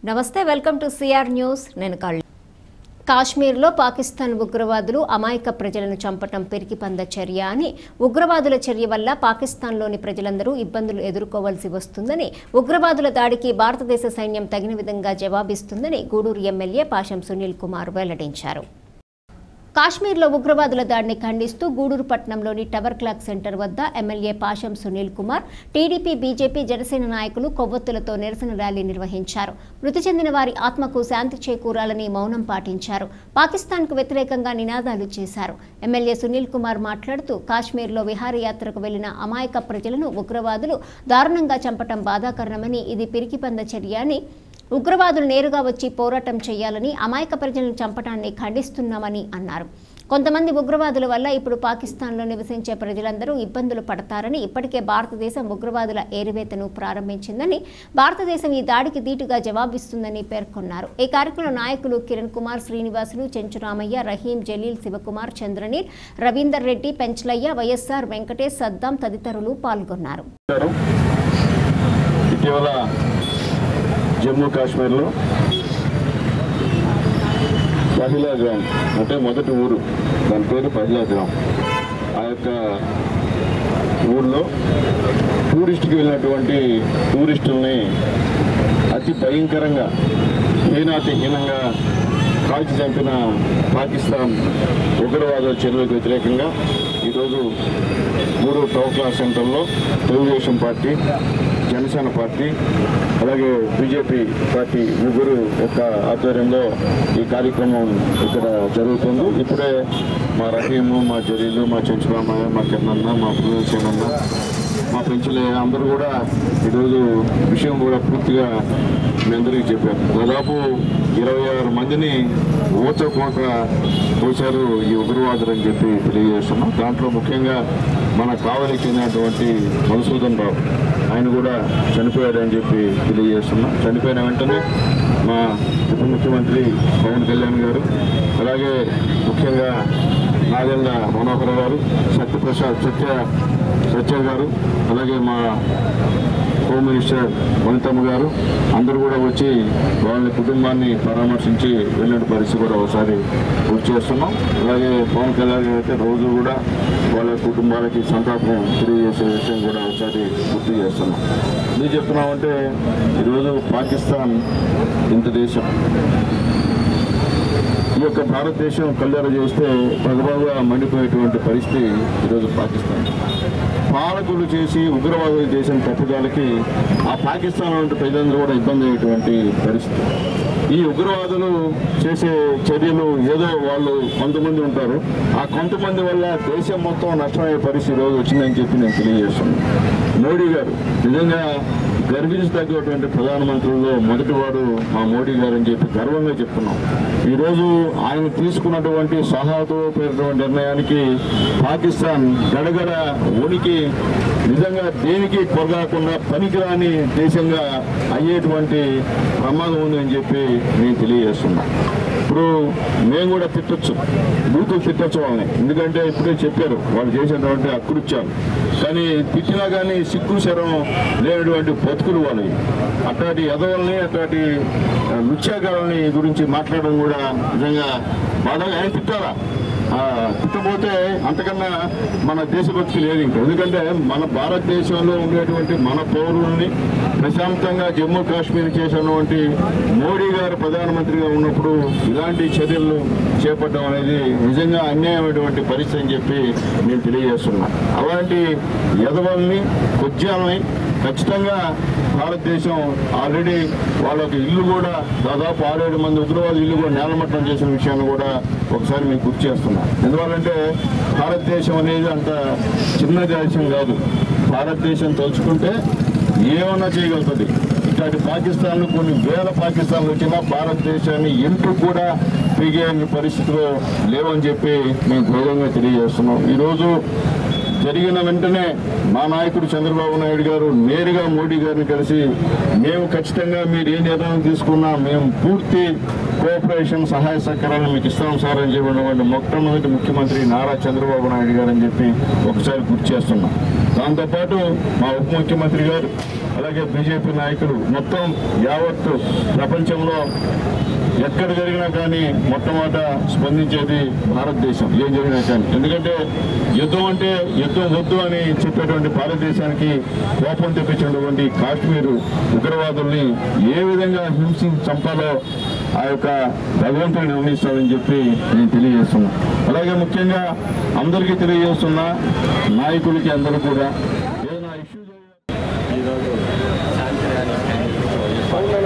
నమస్తే welcome to CR news నేను కళ్ళు కాశ్మీర్లో పాకిస్తాన్ ఉగ్రవాదులు అమాయక ప్రజలను చంపటం పెరిగిపంద చర్య అని ఉగ్రవాదుల చర్య వల్ల పాకిస్తాన్లోని ప్రజలందరూ ఇబ్బందులు ఎదుర్కోవాల్సి వస్తుందని ఉగ్రవాదుల దాడికి భారతదేశ సైన్యం తగిన విధంగా జవాబిస్తుందని గూడూరు ఎమ్మెల్యే పాషం సునీల్ కుమార్ వెల్లడించారు. కాశ్మీర్లో ఉగ్రవాదుల దాడిని ఖండిస్తూ గూడూరు పట్టణంలోని టవర్ క్లాక్ సెంటర్ వద్ద MLA Pasham Sunil Kumar, TDP, BJP, Janasena నాయకులు కొవ్వొత్తులతో నిరసన ర్యాలీ నిర్వహించారు. మృతి చెందిన వారి ఆత్మకు శాంతి చేకూరాలని మౌనం పాటించారు. పాకిస్తాన్కు వ్యతిరేకంగా నినాదాలు చేశారు. ఎమ్మెల్యే సునీల్ కుమార్ మాట్లాడుతూ కాశ్మీర్లో విహారయాత్రకు వెళ్లిన అమాయక ప్రజలను ఉగ్రవాదులు దారుణంగా చంపటం బాధాకరమని, ఇది పిరికిపంద చర్య అని, ఉగ్రవాదులు నేరుగా వచ్చి పోరాటం చేయాలని, అమాయక ప్రజలను చంపటాన్ని ఖండిస్తున్నామని అన్నారు. కొంతమంది ఉగ్రవాదుల వల్ల ఇప్పుడు పాకిస్తాన్లో నివసించే ప్రజలందరూ ఇబ్బందులు పడతారని, ఇప్పటికే భారతదేశం ఉగ్రవాదుల ఏరివేతను ప్రారంభించిందని, భారతదేశం ఈ దాడికి ధీటుగా జవాబిస్తుందని పేర్కొన్నారు. ఈ కార్యక్రమంలో నాయకులు కిరణ్ కుమార్, శ్రీనివాసులు, చెంచురామయ్య, రహీం, జలీల్, శివకుమార్, చంద్రనీల్, రవీందర్ రెడ్డి, పెంచలయ్య, వైఎస్ఆర్, వెంకటేష్, సద్దాం తదితరులు పాల్గొన్నారు. జమ్మూ కాశ్మీర్లో పహిలాగ్రామ్ అంటే మొదటి ఊరు, దాని పేరు పహిలాగ్రామ్. ఆ యొక్క ఊర్లో టూరిస్ట్కి వెళ్ళినటువంటి టూరిస్టుల్ని అతి భయంకరంగా హీనంగా కాల్చి చంపిన పాకిస్తాన్ ఉగ్రవాద చర్యలకు వ్యతిరేకంగా ఈరోజు గూడూరు టవర్ క్లాక్ సెంటర్లో తెలుగుదేశం పార్టీ, జనసేన పార్టీ, అలాగే బీజేపీ పార్టీ ముగ్గురు యొక్క ఆధ్వర్యంలో ఈ కార్యక్రమం ఇక్కడ జరుగుతుంది. ఇప్పుడే మా రహీము, మా జరీలు, మా చెంచురామయ్య, మా కిరణన్న, మా పురుషేనన్న, మా పెంచులయ్య అందరూ కూడా ఈరోజు విషయం కూడా పూర్తిగా మీ అందరికీ చెప్పారు. దాదాపు 26 మందిని ఊచకోట పోశారు ఈ ఉగ్రవాదులు అని చెప్పి తెలియజేస్తున్నాం. దాంట్లో ముఖ్యంగా మన కావలికి చెందినటువంటి మధుసూదన్ రావు ఆయన కూడా చనిపోయాడని చెప్పి తెలియజేస్తున్నాం. చనిపోయిన వెంటనే మా ఉప ముఖ్యమంత్రి పవన్ కళ్యాణ్ గారు, అలాగే ముఖ్యంగా నాగేంద్ర మనోహర్ గారు, సత్య గారు, అలాగే మా హోమ్ మినిస్టర్ వనితమ్మ గారు అందరూ కూడా వచ్చి వాళ్ళ కుటుంబాన్ని పరామర్శించి వెళ్ళిన పరిస్థితి కూడా ఒకసారి గుర్తు చేస్తున్నాం. అలాగే పవన్ కళ్యాణ్ గారు అయితే రోజు కూడా వాళ్ళ కుటుంబాలకి సంతాపం తెలియజేసే విషయం కూడా ఒకసారి గుర్తు చేస్తున్నాం. ఎందుకు చెప్తున్నామంటే ఈరోజు పాకిస్తాన్ ఇంత దేశం, ఈ యొక్క భారతదేశం కళ్ళెర చేస్తే పగబాగా మండిపోయేటువంటి పరిస్థితి ఈరోజు పాకిస్తాన్. పాలకులు చేసి ఉగ్రవాదుల దేశం తప్పుదాలకి ఆ పాకిస్తాన్ వంటి ప్రజలందరూ కూడా ఇబ్బంది అయ్యేటువంటి పరిస్థితి. ఈ ఉగ్రవాదులు చేసే చర్యలు ఏదో వాళ్ళు కొంతమంది ఉంటారు, ఆ కొంతమంది వల్ల దేశం మొత్తం నష్టమయ్యే పరిస్థితి ఈరోజు వచ్చిందని చెప్పి నేను తెలియజేస్తున్నాను. మోడీ గారు నిజంగా గర్వించదగ్గటువంటి ప్రధానమంత్రుల్లో మొదటివాడు మా మోడీ గారు అని చెప్పి గర్వంగా చెప్తున్నాం. ఈరోజు ఆయన తీసుకున్నటువంటి సాహసోపేతమైన నిర్ణయానికి పాకిస్తాన్ గడగడ ఉనికి నిజంగా దేనికి కొరగాకుండా పనికిరాని దేశంగా అయ్యేటువంటి ప్రమాదం ఉందని చెప్పి నేను తెలియజేస్తున్నా. ఇప్పుడు మేము కూడా తిట్టచ్చు, బూతులు తిట్టచ్చు వాళ్ళని, ఎందుకంటే ఇప్పుడే చెప్పారు వాళ్ళు చేసినటువంటి అకృత్యాలు. కానీ తిట్టినా కానీ సిగ్గు శరం లేనటువంటి బతుకులు వాళ్ళవి. అట్లాంటి ఎదవల్ని, అట్లాంటి నృత్యకారుల్ని గురించి మాట్లాడడం కూడా నిజంగా బాధగా. ఆయన తిట్టారా? తిట్టబోతే అంతకన్నా మన దేశభక్తి లేదు ఇంకా. ఎందుకంటే మన భారతదేశంలో ఉండేటువంటి మన పౌరుల్ని ప్రశాంతంగా జమ్మూ కాశ్మీర్ చేసినటువంటి మోడీ గారు ప్రధానమంత్రిగా ఉన్నప్పుడు ఇలాంటి చర్యలు చేపట్టడం అనేది నిజంగా అన్యాయమైనటువంటి పరిస్థితి అని చెప్పి నేను తెలియజేస్తున్నా. అలాంటి ఎదవల్ని, కొజ్జాలని ఖచ్చితంగా భారతదేశం ఆల్రెడీ వాళ్ళకి ఇల్లు కూడా దాదాపు 6-7 మంది ఉగ్రవాద ఇల్లు కూడా నేలమట్టం చేసిన విషయాన్ని కూడా ఒకసారి మీకు గుర్తు చేస్తున్నా. ఎందువల్లంటే భారతదేశం అనేది అంత చిన్న దేశం కాదు. భారతదేశం తలుచుకుంటే ఏమన్నా చేయగలుగుతుంది. ఇట్లాంటి పాకిస్తాన్లు కొన్ని వేల పాకిస్తాన్లు వచ్చినా భారతదేశాన్ని ఎంటూ కూడా పీగే పరిస్థితిలో లేవని చెప్పి మేము గౌరవంగా తెలియజేస్తున్నాం. ఈరోజు జరిగిన వెంటనే మా నాయకుడు చంద్రబాబు నాయుడు గారు నేరుగా మోడీ గారిని కలిసి మేము ఖచ్చితంగా మీరు ఏ నిర్ణయం తీసుకున్నా మేము పూర్తి కోఆపరేషన్, సహాయ సహకారాలు మీకు ఇస్తాం సార్ అని చెప్పినటువంటి మొట్టమొదటి ముఖ్యమంత్రి నారా చంద్రబాబు నాయుడు గారు అని చెప్పి ఒకసారి గుర్తు చేస్తున్నాం. దాంతోపాటు మా ఉప ముఖ్యమంత్రి గారు, అలాగే అలాగే బీజేపీ నాయకులు మొత్తం యావత్తు ప్రపంచంలో ఎక్కడ జరిగినా కానీ మొట్టమొదట స్పందించేది భారతదేశం, ఏం జరిగినా కానీ. ఎందుకంటే యుద్ధం అంటే యుద్ధం వద్దు అని చెప్పేటువంటి భారతదేశానికి కోపం తెప్పించినటువంటి కాశ్మీర్ ఉగ్రవాదుల్ని ఏ విధంగా హింసించి చంపాలో ఆ యొక్క భగవంతుడు నిర్ణయిస్తాడని చెప్పి నేను తెలియజేస్తున్నా. అలాగే ముఖ్యంగా అందరికీ తెలియజేస్తున్నా, నాయకులకి అందరూ కూడా ఏదైనా ఇష్యూ ఈరోజు శాంతి ర్యాలీ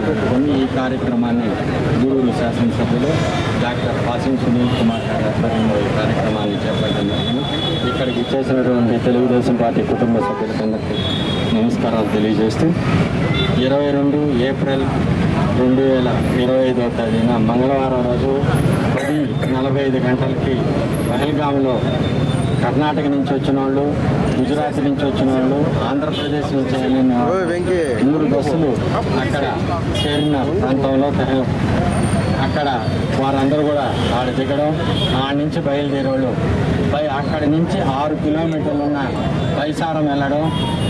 పెట్టుకొని ఈ కార్యక్రమాన్ని గూడూరు శాసనసభ్యులు డాక్టర్ కాసిం సునీల్ కుమార్ గారి ఆధ్వర్యంలో ఈ కార్యక్రమాన్ని చేపట్టడం జరిగింది. ఇక్కడికి ఇచ్చేసినటువంటి తెలుగుదేశం పార్టీ కుటుంబ సభ్యులందరికీ నమస్కారాలు తెలియజేస్తూ 22 ఏప్రిల్ 2025వ తేదీన మంగళవారం రోజు 10:45 గంటలకి పహల్గామ్లో కర్ణాటక నుంచి వచ్చిన వాళ్ళు, గుజరాత్ నుంచి వచ్చిన వాళ్ళు, ఆంధ్రప్రదేశ్ నుంచి వెళ్ళిన 3 బస్సులు అక్కడ చేరిన ప్రాంతంలో అక్కడ వారందరూ కూడా ఆడ దిగడం, ఆడ నుంచి బయలుదేరేవాళ్ళు అక్కడి నుంచి 6 కిలోమీటర్లు ఉన్న బైసారం వెళ్ళడం,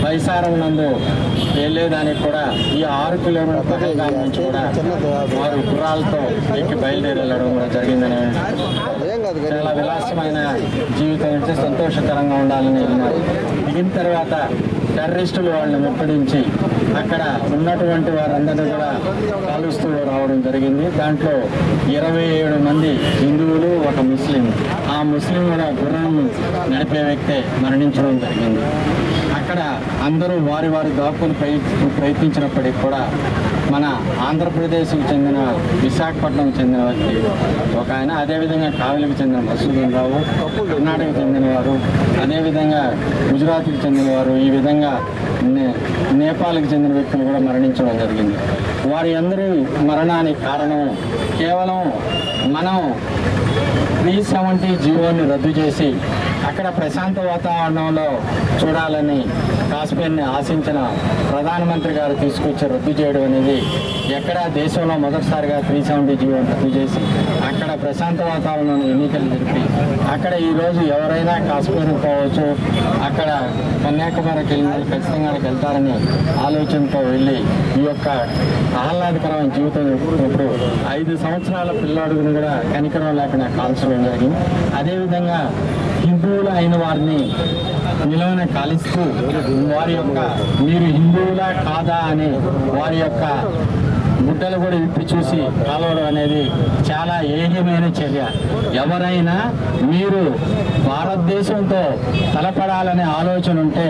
బైసారం నందు వెళ్ళేదానికి కూడా ఈ 6 కిలోమీటర్ల నుంచి కూడా వారు గుర్రాలతో ఎక్కి బయలుదేరి వెళ్ళడం కూడా జరిగిందని, చాలా విలాసమైన జీవితం అంటే సంతోషకరంగా ఉండాలని వెళ్ళినారు. దిగిన తర్వాత టెర్రరిస్టులు వాళ్ళని ముట్టడించి అక్కడ ఉన్నటువంటి వారందరినీ కూడా కాలుస్తూ రావడం జరిగింది. దాంట్లో 27 మంది హిందువులు, ఒక ముస్లిం. ఆ ముస్లిం కూడా గుర్రం నడిపే వ్యక్తే మరణించడం జరిగింది. అక్కడ అందరూ వారి దాక్కులు ప్రయత్నించినప్పటికీ కూడా మన ఆంధ్రప్రదేశ్కి చెందిన విశాఖపట్నం చెందిన వ్యక్తి ఒక ఆయన, అదేవిధంగా కావలికి చెందిన మసూదన్ రావు, కర్ణాటకకు చెందినవారు, అదేవిధంగా గుజరాత్కి చెందినవారు, ఈ విధంగా నేపాల్కి చెందిన వ్యక్తులు కూడా మరణించడం జరిగింది. వారి అందరి మరణానికి కారణం కేవలం మనం 370 జీవోని రద్దు చేసి అక్కడ ప్రశాంత వాతావరణంలో చూడాలని కాశ్మీర్ని ఆశించిన ప్రధానమంత్రి గారు తీసుకొచ్చి రద్దు చేయడం అనేది ఎక్కడ దేశంలో మొదటిసారిగా 370 జీవోని రద్దు చేసి అక్కడ ప్రశాంత వాతావరణంలో ఎన్నికలు జరిపి అక్కడ ఈరోజు ఎవరైనా కాశ్మీర్కి పోవచ్చు, అక్కడ కన్యాకుమారికి వెళ్ళిన వాళ్ళు ఖచ్చితంగా వెళ్తారని ఆలోచనతో వెళ్ళి ఈ యొక్క ఆహ్లాదకరమైన జీవితం ఇప్పుడు 5 సంవత్సరాల పిల్లాడుగును కూడా కనికరం లేకుండా కాల్చడం జరిగింది. అదేవిధంగా హిందువులు అయిన వారిని నిలవన కాలిస్తూ వారి యొక్క మీరు హిందువులా కాదా అని వారి యొక్క గుడ్డలు కూడా విప్పి చూసి కాలవడం అనేది చాలా ఏహ్యమైన చర్య. ఎవరైనా మీరు భారతదేశంతో తలపడాలనే ఆలోచన ఉంటే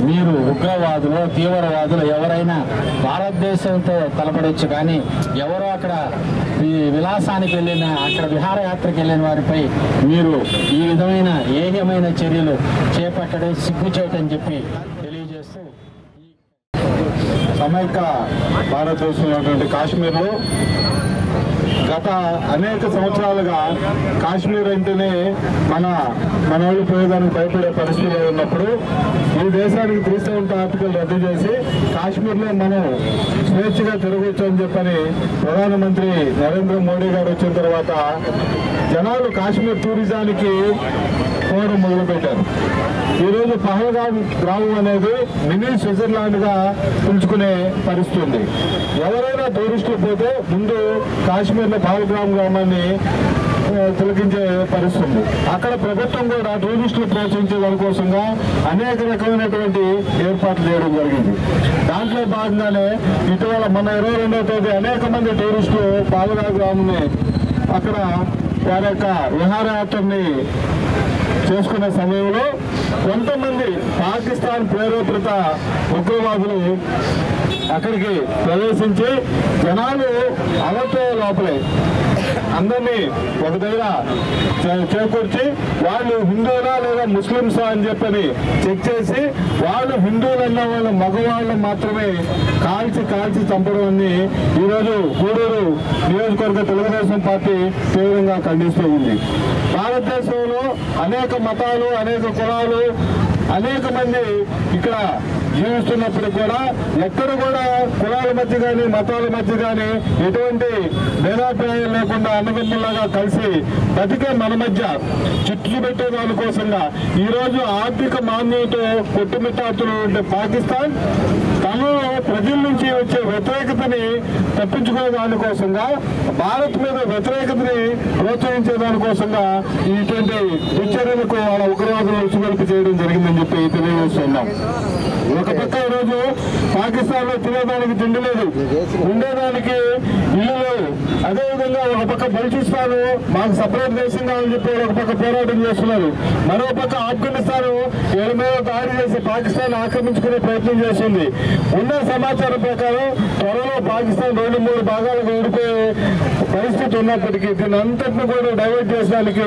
మీరు ఉగ్రవాదులు, తీవ్రవాదులు ఎవరైనా భారతదేశంతో తలపడవచ్చు, కానీ ఎవరో అక్కడ విలాసానికి వెళ్ళిన, అక్కడ విహారయాత్రకు వెళ్ళిన వారిపై మీరు ఈ విధమైన ఏహ్యమైన చర్యలు చేపట్టడం సిగ్గుచేటని చెప్పి తెలియజేస్తూ, సమైక్య భారతదేశంలో ఉన్నటువంటి కాశ్మీర్లో గత అనేక సంవత్సరాలుగా కాశ్మీర్ అంటేనే మనవాళ్ళు పోయేదానికి భయపడే పరిస్థితిలో ఉన్నప్పుడు ఈ దేశానికి 370 ఆర్టికల్ రద్దు చేసి కాశ్మీర్లో మనం స్వేచ్ఛగా తిరగొచ్చు అని చెప్పని ప్రధానమంత్రి నరేంద్ర మోడీ గారు వచ్చిన తర్వాత జనాలు కాశ్మీర్ టూరిజానికి పోవడం మొదలుపెట్టారు. ఈరోజు పహల్గామ్ గ్రామం అనేది మినీ స్విట్జర్లాండ్గా పిలుచుకునే పరిస్థితి ఉంది. ఎవరైనా టూరిస్టులు పోతే ముందు కాశ్మీర్లో పహల్గామ్ గ్రామాన్ని తిలకించే పరిస్థితి ఉంది. అక్కడ ప్రభుత్వం కూడా టూరిస్టులు ప్రోత్సహించే దానికోసంగా అనేక రకమైనటువంటి ఏర్పాట్లు చేయడం జరిగింది. దాంట్లో భాగంగానే ఇటీవల మన 22వ తేదీ అనేక మంది టూరిస్టులు పహల్గామ్ గ్రామాన్ని అక్కడ వారి యొక్క విహారయాత్రని చేసుకునే సమయంలో కొంతమంది పాకిస్తాన్ ప్రేరేపిత ఉగ్రవాదులు అక్కడికి ప్రవేశించి జనాలు అవతో లోపలే అందరినీ ఒక దగ్గర చేకూర్చి వాళ్ళు హిందువులా లేదా ముస్లిమ్సా అని చెప్పని చెక్ చేసి వాళ్ళు హిందువులన్న వాళ్ళ మగవాళ్ళు మాత్రమే కాల్చి చంపడం అని ఈరోజు గూడూరు నియోజకవర్గ తెలుగుదేశం పార్టీ తీవ్రంగా ఖండిస్తూ ఉంది. భారతదేశంలో అనేక మతాలు, అనేక కులాలు, అనేక మంది ఇక్కడ జీవిస్తున్నప్పుడు కూడా ఎక్కడ కూడా కులాల మధ్య కానీ మతాల మధ్య కానీ ఎటువంటి భేదాభిప్రాయం లేకుండా అన్నదమ్ములాగా కలిసి బతికే మన మధ్య చిట్లు పెట్టే దానికోసంగా ఈరోజు ఆర్థిక మాంద్యంతో కొట్టుమిట్టాడుతున్నటువంటి పాకిస్తాన్ తనలో ప్రజల నుంచి వచ్చే వ్యతిరేకతని తప్పించుకునే దానికోసంగా, భారత్ మీద వ్యతిరేకతని ప్రోత్సహించే దానికోసంగా ఇటువంటి దుశ్చర్యలకు వాళ్ళ ఉగ్రవాదులు ఉసుగొల్పి చేయడం జరిగిందని చెప్పి తెలియజేస్తున్నాం. ఒక పక్క ఈరోజు పాకిస్తాన్ లో తినేదానికి తిండి లేదు, ఉండేదానికి ఇల్లు లేవు. అదేవిధంగా ఒక పక్క బలూచిస్తాన్ మాకు సపరేట్ దేశం కావాలని చెప్పి ఒక పక్క పోరాటం చేస్తున్నారు. మరో పక్క ఆఫ్ఘనిస్తాన్ వీళ్ళ మీద దాడి చేసి పాకిస్తాన్ ఆక్రమించుకునే ప్రయత్నం చేస్తుంది. ఉన్న సమాచారం ప్రకారం త్వరలో పాకిస్తాన్ 2-3 భాగాలకు విడిపోయే పరిస్థితి ఉన్నప్పటికీ దీని అంతటిని కూడా డైవర్ట్ చేసడానికి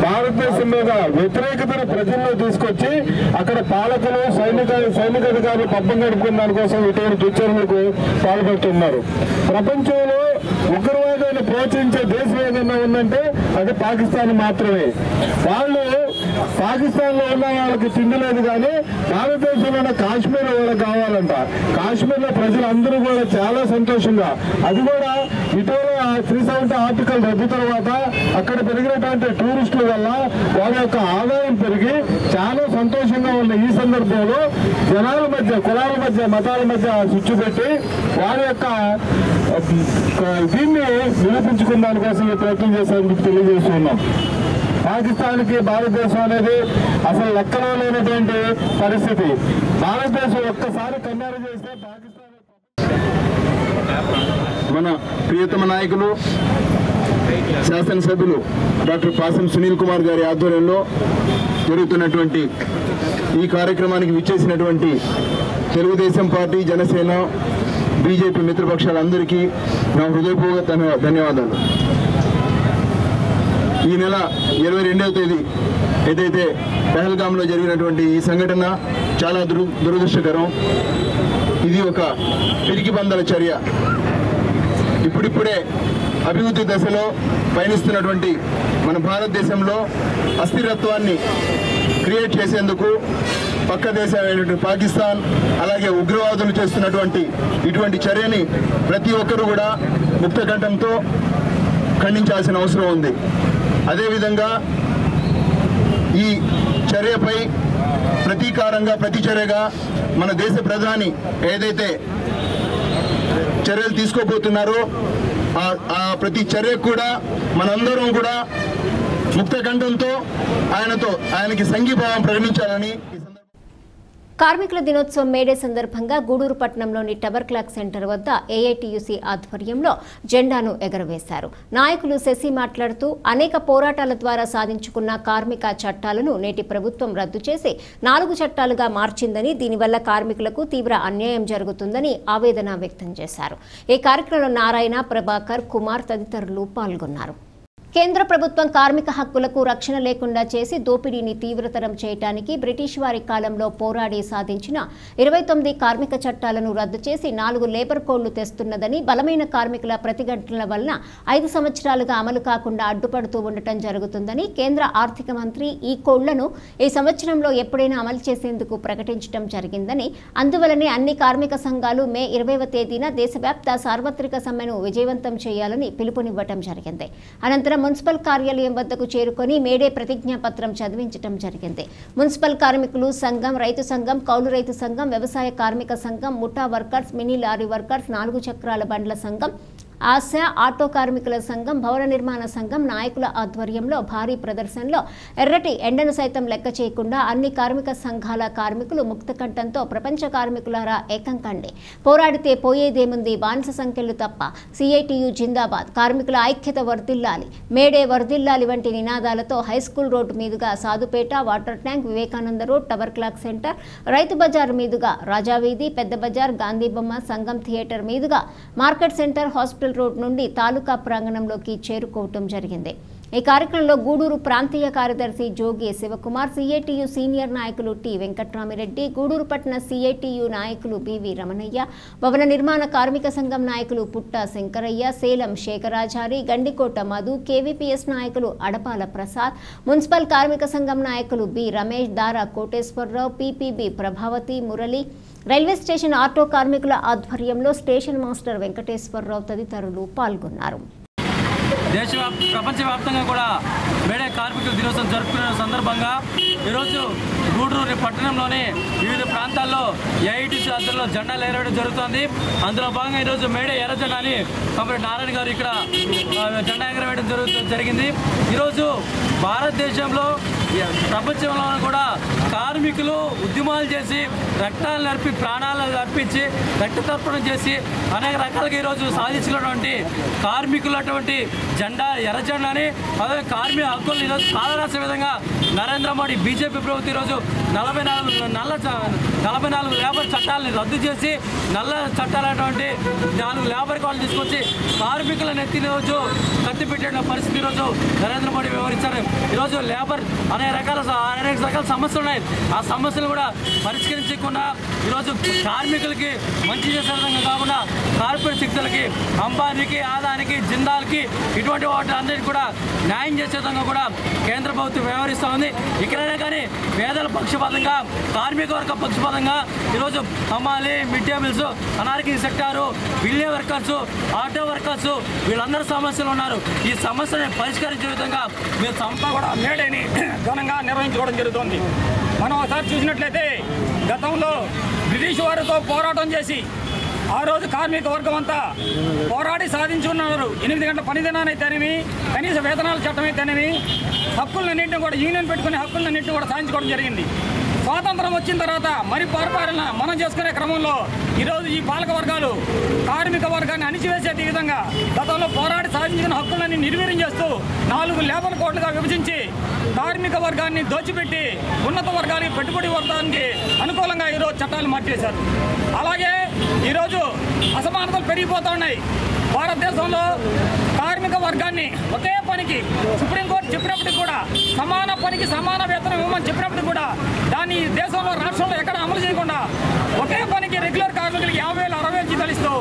భారతదేశం మీద వ్యతిరేకతను ప్రజల్లో తీసుకొచ్చి అక్కడ పాలకులు సైనికాధికారులు పబ్బం గడుపుకున్న దానికోసం ఇటువంటి దుశ్చర్యలకు పాల్పడుతున్నారు. ప్రపంచంలో ఉగ్రవాదాన్ని ప్రోత్సహించే దేశం ఏదైనా ఉందంటే అది పాకిస్తాన్ మాత్రమే. వాళ్ళు పాకిస్తాన్ లో ఉన్న వాళ్ళకి తిండి లేదు, కానీ భారతదేశంలో కాశ్మీర్ వాళ్ళకి కావాలంట. కాశ్మీర్ లో ప్రజలందరూ కూడా చాలా సంతోషంగా, అది కూడా ఇటీవల 370 ఆర్టికల్ రద్దు తర్వాత అక్కడ పెరిగినటువంటి టూరిస్టుల వల్ల వారి యొక్క ఆదాయం పెరిగి చాలా సంతోషంగా ఉన్న ఈ సందర్భంలో జనాల మధ్య, కులాల మధ్య, మతాల మధ్య స్విచ్ పెట్టి వారి యొక్క దీన్ని నిరూపించుకున్న దానికోసం ప్రయత్నం చేసేందుకు తెలియజేస్తున్నాం. పాకిస్తాన్కి భారతదేశం అనేది అసలు లెక్కలో లేనటువంటి పరిస్థితి. భారతదేశం ఒక్కసారి కన్నెర చేస్తే పాకిస్తాన్ మన ప్రియతమ నాయకులు శాసనసభ్యులు డాక్టర్ పాసం సునీల్ కుమార్ గారి ఆధ్వర్యంలో జరుగుతున్నటువంటి ఈ కార్యక్రమానికి విచ్చేసినటువంటి తెలుగుదేశం పార్టీ, జనసేన, బీజేపీ మిత్రపక్షాలందరికీ నా హృదయపూర్వక ధన్యవాదాలు. ఈ నెల 22వ తేదీ ఏదైతే పహల్గామ్లో జరిగినటువంటి ఈ సంఘటన చాలా దురదృష్టకరం. ఇది ఒక పిరికిబందల చర్య. ఇప్పుడిప్పుడే అభివృద్ధి దశలో పయనిస్తున్నటువంటి మన భారతదేశంలో అస్థిరత్వాన్ని క్రియేట్ చేసేందుకు పక్క దేశమైనటువంటి పాకిస్తాన్, అలాగే ఉగ్రవాదులు చేస్తున్నటువంటి ఇటువంటి చర్యని ప్రతి ఒక్కరూ కూడా ముక్తకంఠంతో ఖండించాల్సిన అవసరం ఉంది. అదేవిధంగా ఈ చర్యపై ప్రతీకారంగా, ప్రతిచర్యగా మన దేశ ప్రధాని ఏదైతే చర్యలు తీసుకోబోతున్నారో ఆ ప్రతి చర్యకు కూడా మనందరం కూడా ముక్తకంఠంతో ఆయనకి సంఘీభావం ప్రకటించాలని. కార్మికుల దినోత్సవం మేడే సందర్భంగా గూడూరు పట్టణంలోని టవర్ క్లాక్ సెంటర్ వద్ద ఏఐటీయూసీ ఆధ్వర్యంలో జెండాను ఎగరవేశారు. నాయకులు శశి మాట్లాడుతూ అనేక పోరాటాల ద్వారా సాధించుకున్న కార్మిక చట్టాలను నేటి ప్రభుత్వం రద్దు చేసి 4 చట్టాలుగా మార్చిందని, దీనివల్ల కార్మికులకు తీవ్ర అన్యాయం జరుగుతుందని ఆవేదన వ్యక్తం చేశారు. ఈ కార్యక్రమంలో నారాయణ, ప్రభాకర్, కుమార్ తదితరులు పాల్గొన్నారు. కేంద్ర ప్రభుత్వం కార్మిక హక్కులకు రక్షణ లేకుండా చేసి దోపిడీని తీవ్రతరం చేయడానికి బ్రిటిష్ వారి కాలంలో పోరాడి సాధించిన 29 కార్మిక చట్టాలను రద్దు చేసి 4 లేబర్ కోడ్లు తెస్తున్నదని, బలమైన కార్మికుల ప్రతిఘటనల వలన 5 సంవత్సరాలుగా అమలు కాకుండా అడ్డుపడుతూ ఉండటం జరుగుతుందని, కేంద్ర ఆర్థిక మంత్రి ఈ కోడ్లను ఈ సంవత్సరంలో ఎప్పుడైనా అమలు చేసేందుకు ప్రకటించడం జరిగిందని, అందువలనే అన్ని కార్మిక సంఘాలు మే 20వ తేదీన దేశవ్యాప్త సార్వత్రిక సమ్మెను విజయవంతం చేయాలని పిలుపునివ్వటం జరిగింది. అనంతరం మున్సిపల్ కార్యాలయం వద్దకు చేరుకొని మేడే ప్రతిజ్ఞా పత్రం చదివించడం జరిగింది. మున్సిపల్ కార్మికులు సంఘం, రైతు సంఘం, కౌలు రైతు సంఘం, వ్యవసాయ కార్మిక సంఘం, ముఠా వర్కర్స్, మినీ లారీ వర్కర్స్, 4 చక్రాల బండ్ల సంఘం, ఆశా ఆటో కార్మికుల సంఘం, భవన నిర్మాణ సంఘం నాయకుల ఆధ్వర్యంలో భారీ ప్రదర్శనలో ఎర్రటి ఎండను సైతం లెక్క చేయకుండా అన్ని కార్మిక సంఘాల కార్మికులు ముక్తకంఠంతో ప్రపంచ కార్మికులారా ఏకం కండి, పోరాడితే పోయేదేముంది, బానిస సంఖ్యలు తప్ప, సిఐటియు జిందాబాద్, కార్మికుల ఐక్యత వర్ధిల్లాలి, మేడే వర్ధిల్లాలి వంటి నినాదాలతో హైస్కూల్ రోడ్డు మీదుగా Sadhupeta, water tank, Vivekananda road, tower clock centre, Rythu Bazar మీదుగా రాజావీధి, పెద్ద బజార్, గాంధీ బొమ్మ, సంఘం థియేటర్ మీదుగా మార్కెట్ సెంటర్, హాస్పిటల్ రోడ్ నుండి తాలూకా ప్రాంగణంలోకి చేరుకోవటం జరిగింది. ఈ కార్యక్రమంలో గూడూరు ప్రాంతీయ కార్యదర్శి జోగి శివకుమార్, సిఐటియు సీనియర్ నాయకులు టి వెంకట్రామిరెడ్డి, గూడూరు పట్టణ సిఐటియు నాయకులు బివి రమణయ్య, భవన నిర్మాణ కార్మిక సంఘం నాయకులు పుట్ట శంకరయ్య, సేలం శేఖరాచారి, గండికోట మధు, కేవీపీఎస్ నాయకులు అడపాల ప్రసాద్, మున్సిపల్ కార్మిక సంఘం నాయకులు B Ramesh, Dara Koteswararao, PPB Prabhavathi, Murali, railway station auto కార్మికుల ఆధ్వర్యంలో స్టేషన్ మాస్టర్ వెంకటేశ్వరరావు తదితరులు పాల్గొన్నారు. ప్రపంచవ్యాప్తంగా కూడా మేడే కార్మికుల దినోత్సవం జరుపుకునే సందర్భంగా ఈరోజు గూడూరు పట్టణంలోని వివిధ ప్రాంతాల్లో ఏఐటీసీ ఆధ్వర్యంలో జెండాలు ఎగరవేయడం జరుగుతుంది. అందులో భాగంగా ఈరోజు మేడే ఎర్ర జెండాని కామ్రేడ్ నారాయణ గారు ఇక్కడ జెండా ఎగరవేయడం జరిగింది. ఈరోజు భారతదేశంలో ప్రపంచంలో కూడా కార్మికులు ఉద్యమాలు చేసి రక్తాలు నడిపి ప్రాణాలు అర్పించి రక్తతర్పణం చేసి అనేక రకాలుగా ఈరోజు సాధించినటువంటి కార్మికులు అటువంటి జెండా ఎర్ర జెండాని అదే కార్మిక హక్కులను ఈరోజు సాధరాసే విధంగా నరేంద్ర మోడీ బీజేపీ ప్రభుత్వం ఈరోజు 44 లేబర్ చట్టాలని రద్దు చేసి నల్ల చట్టాలటువంటి 4 లేబర్ కోడ్లు తీసుకొచ్చి కార్మికులను ఎత్తిన రోజు కత్తి పెట్టిన పరిస్థితి ఈరోజు నరేంద్ర మోడీ వివరించారు. ఈరోజు లేబర్ అనేక రకాల సమస్యలు ఉన్నాయి. ఆ సమస్యలు కూడా పరిష్కరించకుండా ఈరోజు కార్మికులకి మంచి చేసే విధంగా కాకుండా కార్పొరేట్ శక్తులకి అంబానీకి ఆదానికి జిందాల్కి ఇటువంటి వాటి అందరికీ కూడా న్యాయం చేసే విధంగా కూడా కేంద్ర ప్రభుత్వం వ్యవహరిస్తూ ఉంది. ఇక్కడైనా కానీ పేదల పక్షపాతంగా కార్మిక వర్గ పక్షపాతంగా ఈరోజు హమాలి మిడ్ డే మీల్స్ అనార్కీ సెక్టారు బిల్డే వర్కర్స్ ఆటో వర్కర్స్ వీళ్ళందరూ సమస్యలు ఉన్నారు. ఈ సమస్యలను పరిష్కరించే విధంగా మీరు సంస్థ కూడా మేడేని ఘనంగా నిర్వహించుకోవడం జరుగుతుంది. మనం ఒకసారి చూసినట్లయితే గతంలో బ్రిటిష్ వారితో పోరాటం చేసి ఆ రోజు కార్మిక వర్గం అంతా పోరాడి సాధించుకున్నారు. 8 గంటల పని దినానైతేనేమి కనీస వేతనాల చట్టం అయితేనేమి హక్కులన్నింటినీ కూడా యూనియన్ పెట్టుకునే హక్కులన్నింటినీ కూడా సాధించుకోవడం జరిగింది. స్వాతంత్రం వచ్చిన తర్వాత మరి పరిపాలన మనం చేసుకునే క్రమంలో ఈరోజు ఈ పాలక వర్గాలు కార్మిక వర్గాన్ని అణిచివేసే విధంగా గతంలో పోరాడి సాధించిన హక్కులన్నీ నిర్వీర్యం చేస్తూ 4 లేబర్ కోడ్లుగా విభజించి కార్మిక వర్గాన్ని దోచిపెట్టి ఉన్నత వర్గానికి పెట్టుబడి వర్గానికి అనుకూలంగా ఈరోజు చట్టాలు మార్చేశారు. అలాగే ఈరోజు అసమానతలు పెరిగిపోతున్నాయి. భారతదేశంలో కార్మిక వర్గాన్ని ఒకే పనికి సుప్రీంకోర్టు చెప్పినప్పటికీ కూడా సమాన పనికి సమాన వేతనం ఇవ్వమని చెప్పినప్పటికీ కూడా దాన్ని దేశంలో రాష్ట్రంలో ఎక్కడ అమలు చేయకుండా ఒకే పనికి రెగ్యులర్ కార్మికులకి 50,000 60,000 జీతాలు ఇస్తూ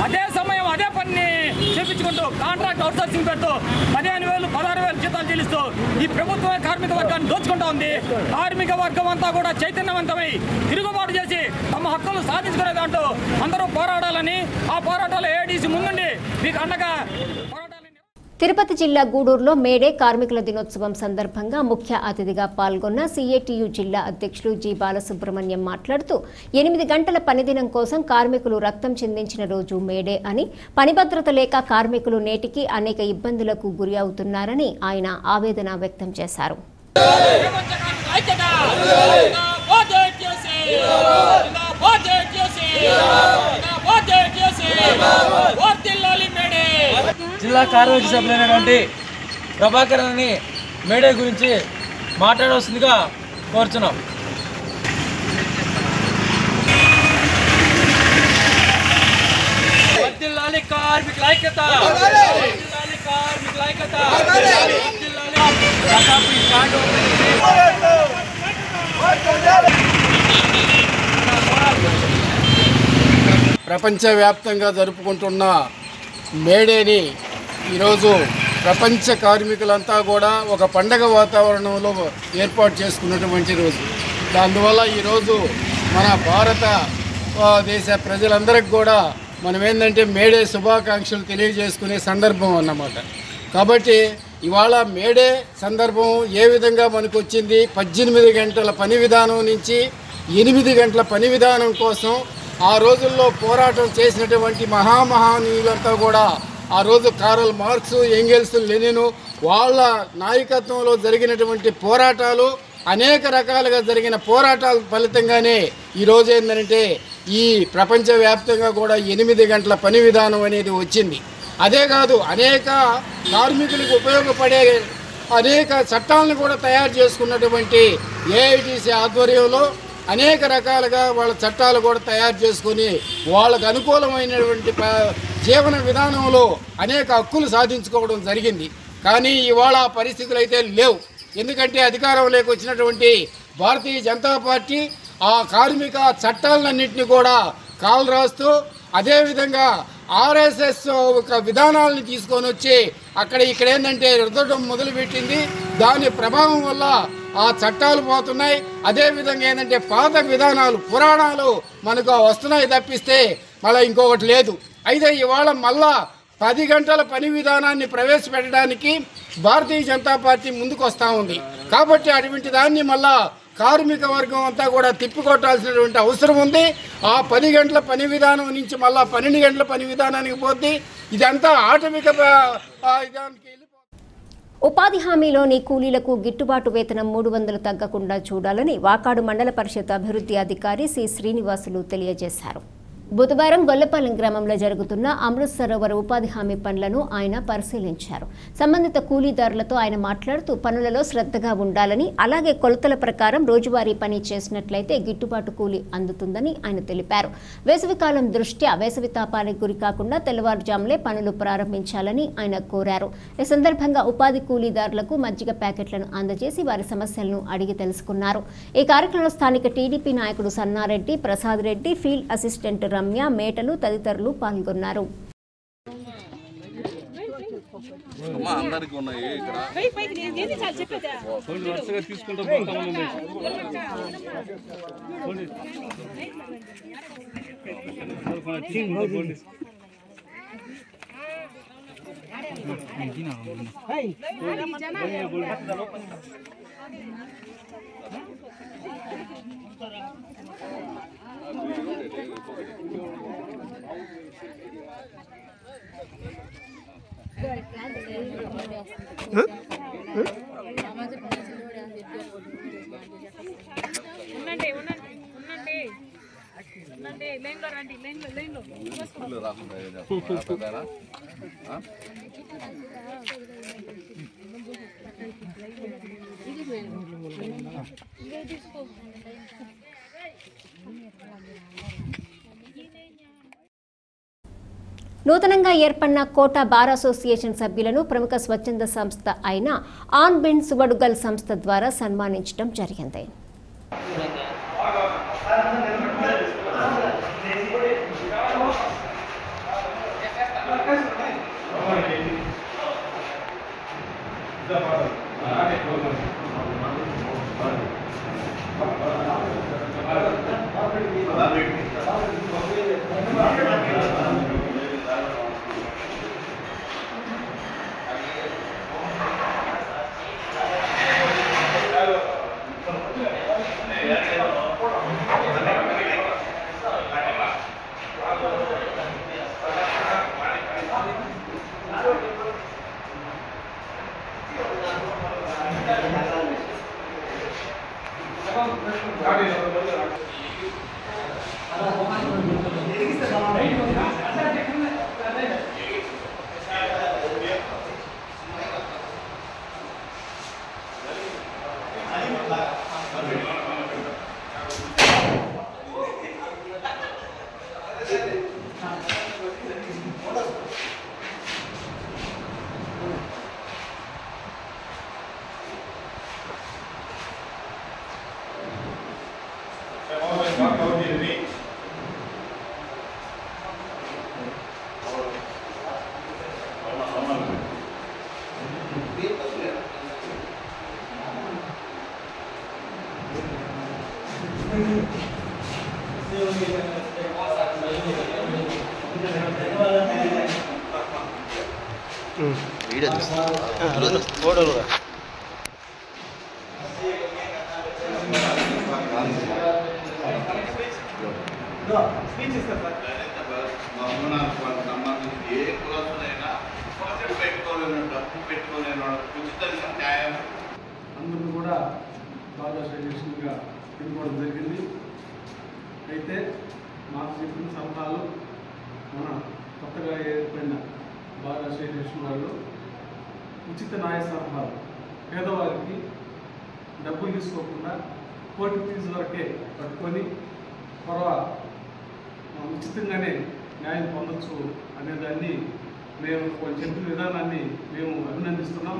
అదే సమయం అదే పనిని చేపించుకుంటూ కాంట్రాక్ట్ అవుట్సోర్సింగ్ పెడుతూ 15,000 16,000 జీతాలు చెల్లిస్తూ ఈ ప్రభుత్వమే కార్మిక వర్గాన్ని దోచుకుంటా ఉంది. కార్మిక వర్గం అంతా కూడా చైతన్యవంతమై తిరుగుబాటు చేసి తమ హక్కులు సాధించుకునే దాంట్లో అందరూ పోరాడాలని ఆ పోరాటాలు ఏఐటీసీ ముందుండి మీకు అండగా తిరుపతి జిల్లా గూడూరులో మేడే కార్మికుల దినోత్సవం సందర్భంగా ముఖ్య అతిథిగా పాల్గొన్న సిఐటియు జిల్లా అధ్యక్షులు జి బాలసుబ్రహ్మణ్యం మాట్లాడుతూ 8 గంటల పనిదినం కోసం కార్మికులు రక్తం చిందించిన రోజు మేడే అని, పని భద్రత లేక కార్మికులు నేటికి అనేక ఇబ్బందులకు గురి అవుతున్నారని ఆయన ఆవేదన వ్యక్తం చేశారు. జిల్లా కార్మిక సభ్యులైనటువంటి ప్రభాకరన్ని మేడే గురించి మాట్లాడవలసిందిగా కోరుచున్నాం. వర్ధిల్లాలి కార్మికుల ఐక్యత, వర్ధిల్లాలి కార్మికుల ఐక్యత, ప్రపంచవ్యాప్తంగా జరుపుకుంటున్న మేడేని ఈరోజు ప్రపంచ కార్మికులంతా కూడా ఒక పండగ వాతావరణంలో ఏర్పాటు చేసుకున్నటువంటి రోజు. అందువల్ల ఈరోజు మన భారత దేశ ప్రజలందరికీ కూడా మనం ఏంటంటే మేడే శుభాకాంక్షలు తెలియజేసుకునే సందర్భం అన్నమాట. కాబట్టి ఇవాళ మేడే సందర్భం ఏ విధంగా మనకు వచ్చింది, 18 గంటల పని విధానం నుంచి 8 గంటల పని విధానం కోసం ఆ రోజుల్లో పోరాటం చేసినటువంటి మహామహనీయులంతా కూడా ఆ రోజు కార్ల్ మార్క్స్, ఎంగెల్స్, లెనిన్ వాళ్ళ నాయకత్వంలో జరిగినటువంటి పోరాటాలు, అనేక రకాలుగా జరిగిన పోరాటాల ఫలితంగానే ఈరోజు ఏంటంటే ఈ ప్రపంచవ్యాప్తంగా కూడా 8 గంటల పని విధానం అనేది వచ్చింది. అదే కాదు, అనేక కార్మికులకు ఉపయోగపడే అనేక చట్టాలను కూడా తయారు చేసుకున్నటువంటి ఏఐటీసీ ఆధ్వర్యంలో అనేక రకాలుగా వాళ్ళ చట్టాలు కూడా తయారు చేసుకొని వాళ్ళకు అనుకూలమైనటువంటి జీవన విధానంలో అనేక హక్కులు సాధించుకోవడం జరిగింది. కానీ ఇవాళ ఆ పరిస్థితులు అయితే లేవు. ఎందుకంటే అధికారంలోకి వచ్చినటువంటి భారతీయ జనతా పార్టీ ఆ కార్మిక చట్టాలన్నింటినీ కూడా కాలు రాస్తూ అదేవిధంగా ఆర్ఎస్ఎస్ ఒక విధానాలను తీసుకొని వచ్చి ఇక్కడ ఏంటంటే రుద్దడం మొదలుపెట్టింది. దాని ప్రభావం వల్ల ఆ చట్టాలు పోతున్నాయి. అదేవిధంగా ఏంటంటే పాత విధానాలు, పురాణాలు మనకు వస్తున్నాయి తప్పిస్తే మళ్ళీ ఇంకొకటి లేదు. అయితే ఇవాళ మళ్ళా 10 గంటల పని విధానాన్ని ప్రవేశపెట్టడానికి భారతీయ జనతా పార్టీ ముందుకు వస్తూ ఉంది. కాబట్టి అటువంటి దాన్ని మళ్ళా కార్మిక వర్గం అంతా కూడా తిప్పికొట్టాల్సినటువంటి అవసరం ఉంది. ఆ 10 గంటల పని విధానం నుంచి మళ్ళా 12 గంటల పని విధానానికి పోతే ఇదంతా ఆటవిక విధానానికి వెళ్ళిపోతుంది. ఉపాధి హామీలోని కూలీలకు గిట్టుబాటు వేతనం 300 తగ్గకుండా చూడాలని వాకాడు మండల పరిషత్ అభివృద్ధి అధికారి సి శ్రీనివాసులు తెలియజేశారు. బుధవారం గొల్లపాలెం గ్రామంలో జరుగుతున్న అమృత్ సరోవర్ ఉపాధి హామీ పనులను ఆయన పరిశీలించారు. సంబంధిత కూలీదారులతో ఆయన మాట్లాడుతూ పనులలో శ్రద్ధగా ఉండాలని, అలాగే కొలతల ప్రకారం రోజువారీ పని చేసినట్లయితే గిట్టుబాటు కూలీ అందుతుందని ఆయన తెలిపారు. వేసవికాలం దృష్ట్యా వేసవి తాపానికి గురి కాకుండా తెల్లవారుజాములే పనులు ప్రారంభించాలని ఆయన కోరారు. ఈ సందర్భంగా ఉపాధి కూలీదారులకు మజ్జిగ ప్యాకెట్లను అందజేసి వారి సమస్యలను అడిగి తెలుసుకున్నారు. ఈ కార్యక్రమంలో స్థానిక టీడీపీ నాయకుడు సన్నారెడ్డి, ప్రసాద్ రెడ్డి, ఫీల్డ్ అసిస్టెంట్ రమ్య, మేటలు తదితరులు పాల్గొన్నారు. నూతనంగా ఏర్పడిన కోటా బార్ అసోసియేషన్ సభ్యులను ప్రముఖ స్వచ్ఛంద సంస్థ అయిన ఆన్ బిన్ సుబడుగల్ సంస్థ ద్వారా సన్మానించడం జరిగింది. అందరూ కూడా బాగా సజెషన్గా తీసుకోవడం జరిగింది. అయితే మాకు చెప్పిన సలహాలు మన కొత్తగా ఏర్పడిన బాగా సజెషన్ వాళ్ళు ఉచిత న్యాయ సలహాలు పేదవారికి డబ్బులు తీసుకోకుండా కోర్టు ఫీజు వరకే పట్టుకొని త్వరగా ఉచితంగానే న్యాయం పొందొచ్చు అనేదాన్ని మేము చెప్పిన విధానాన్ని మేము అభినందిస్తున్నాం.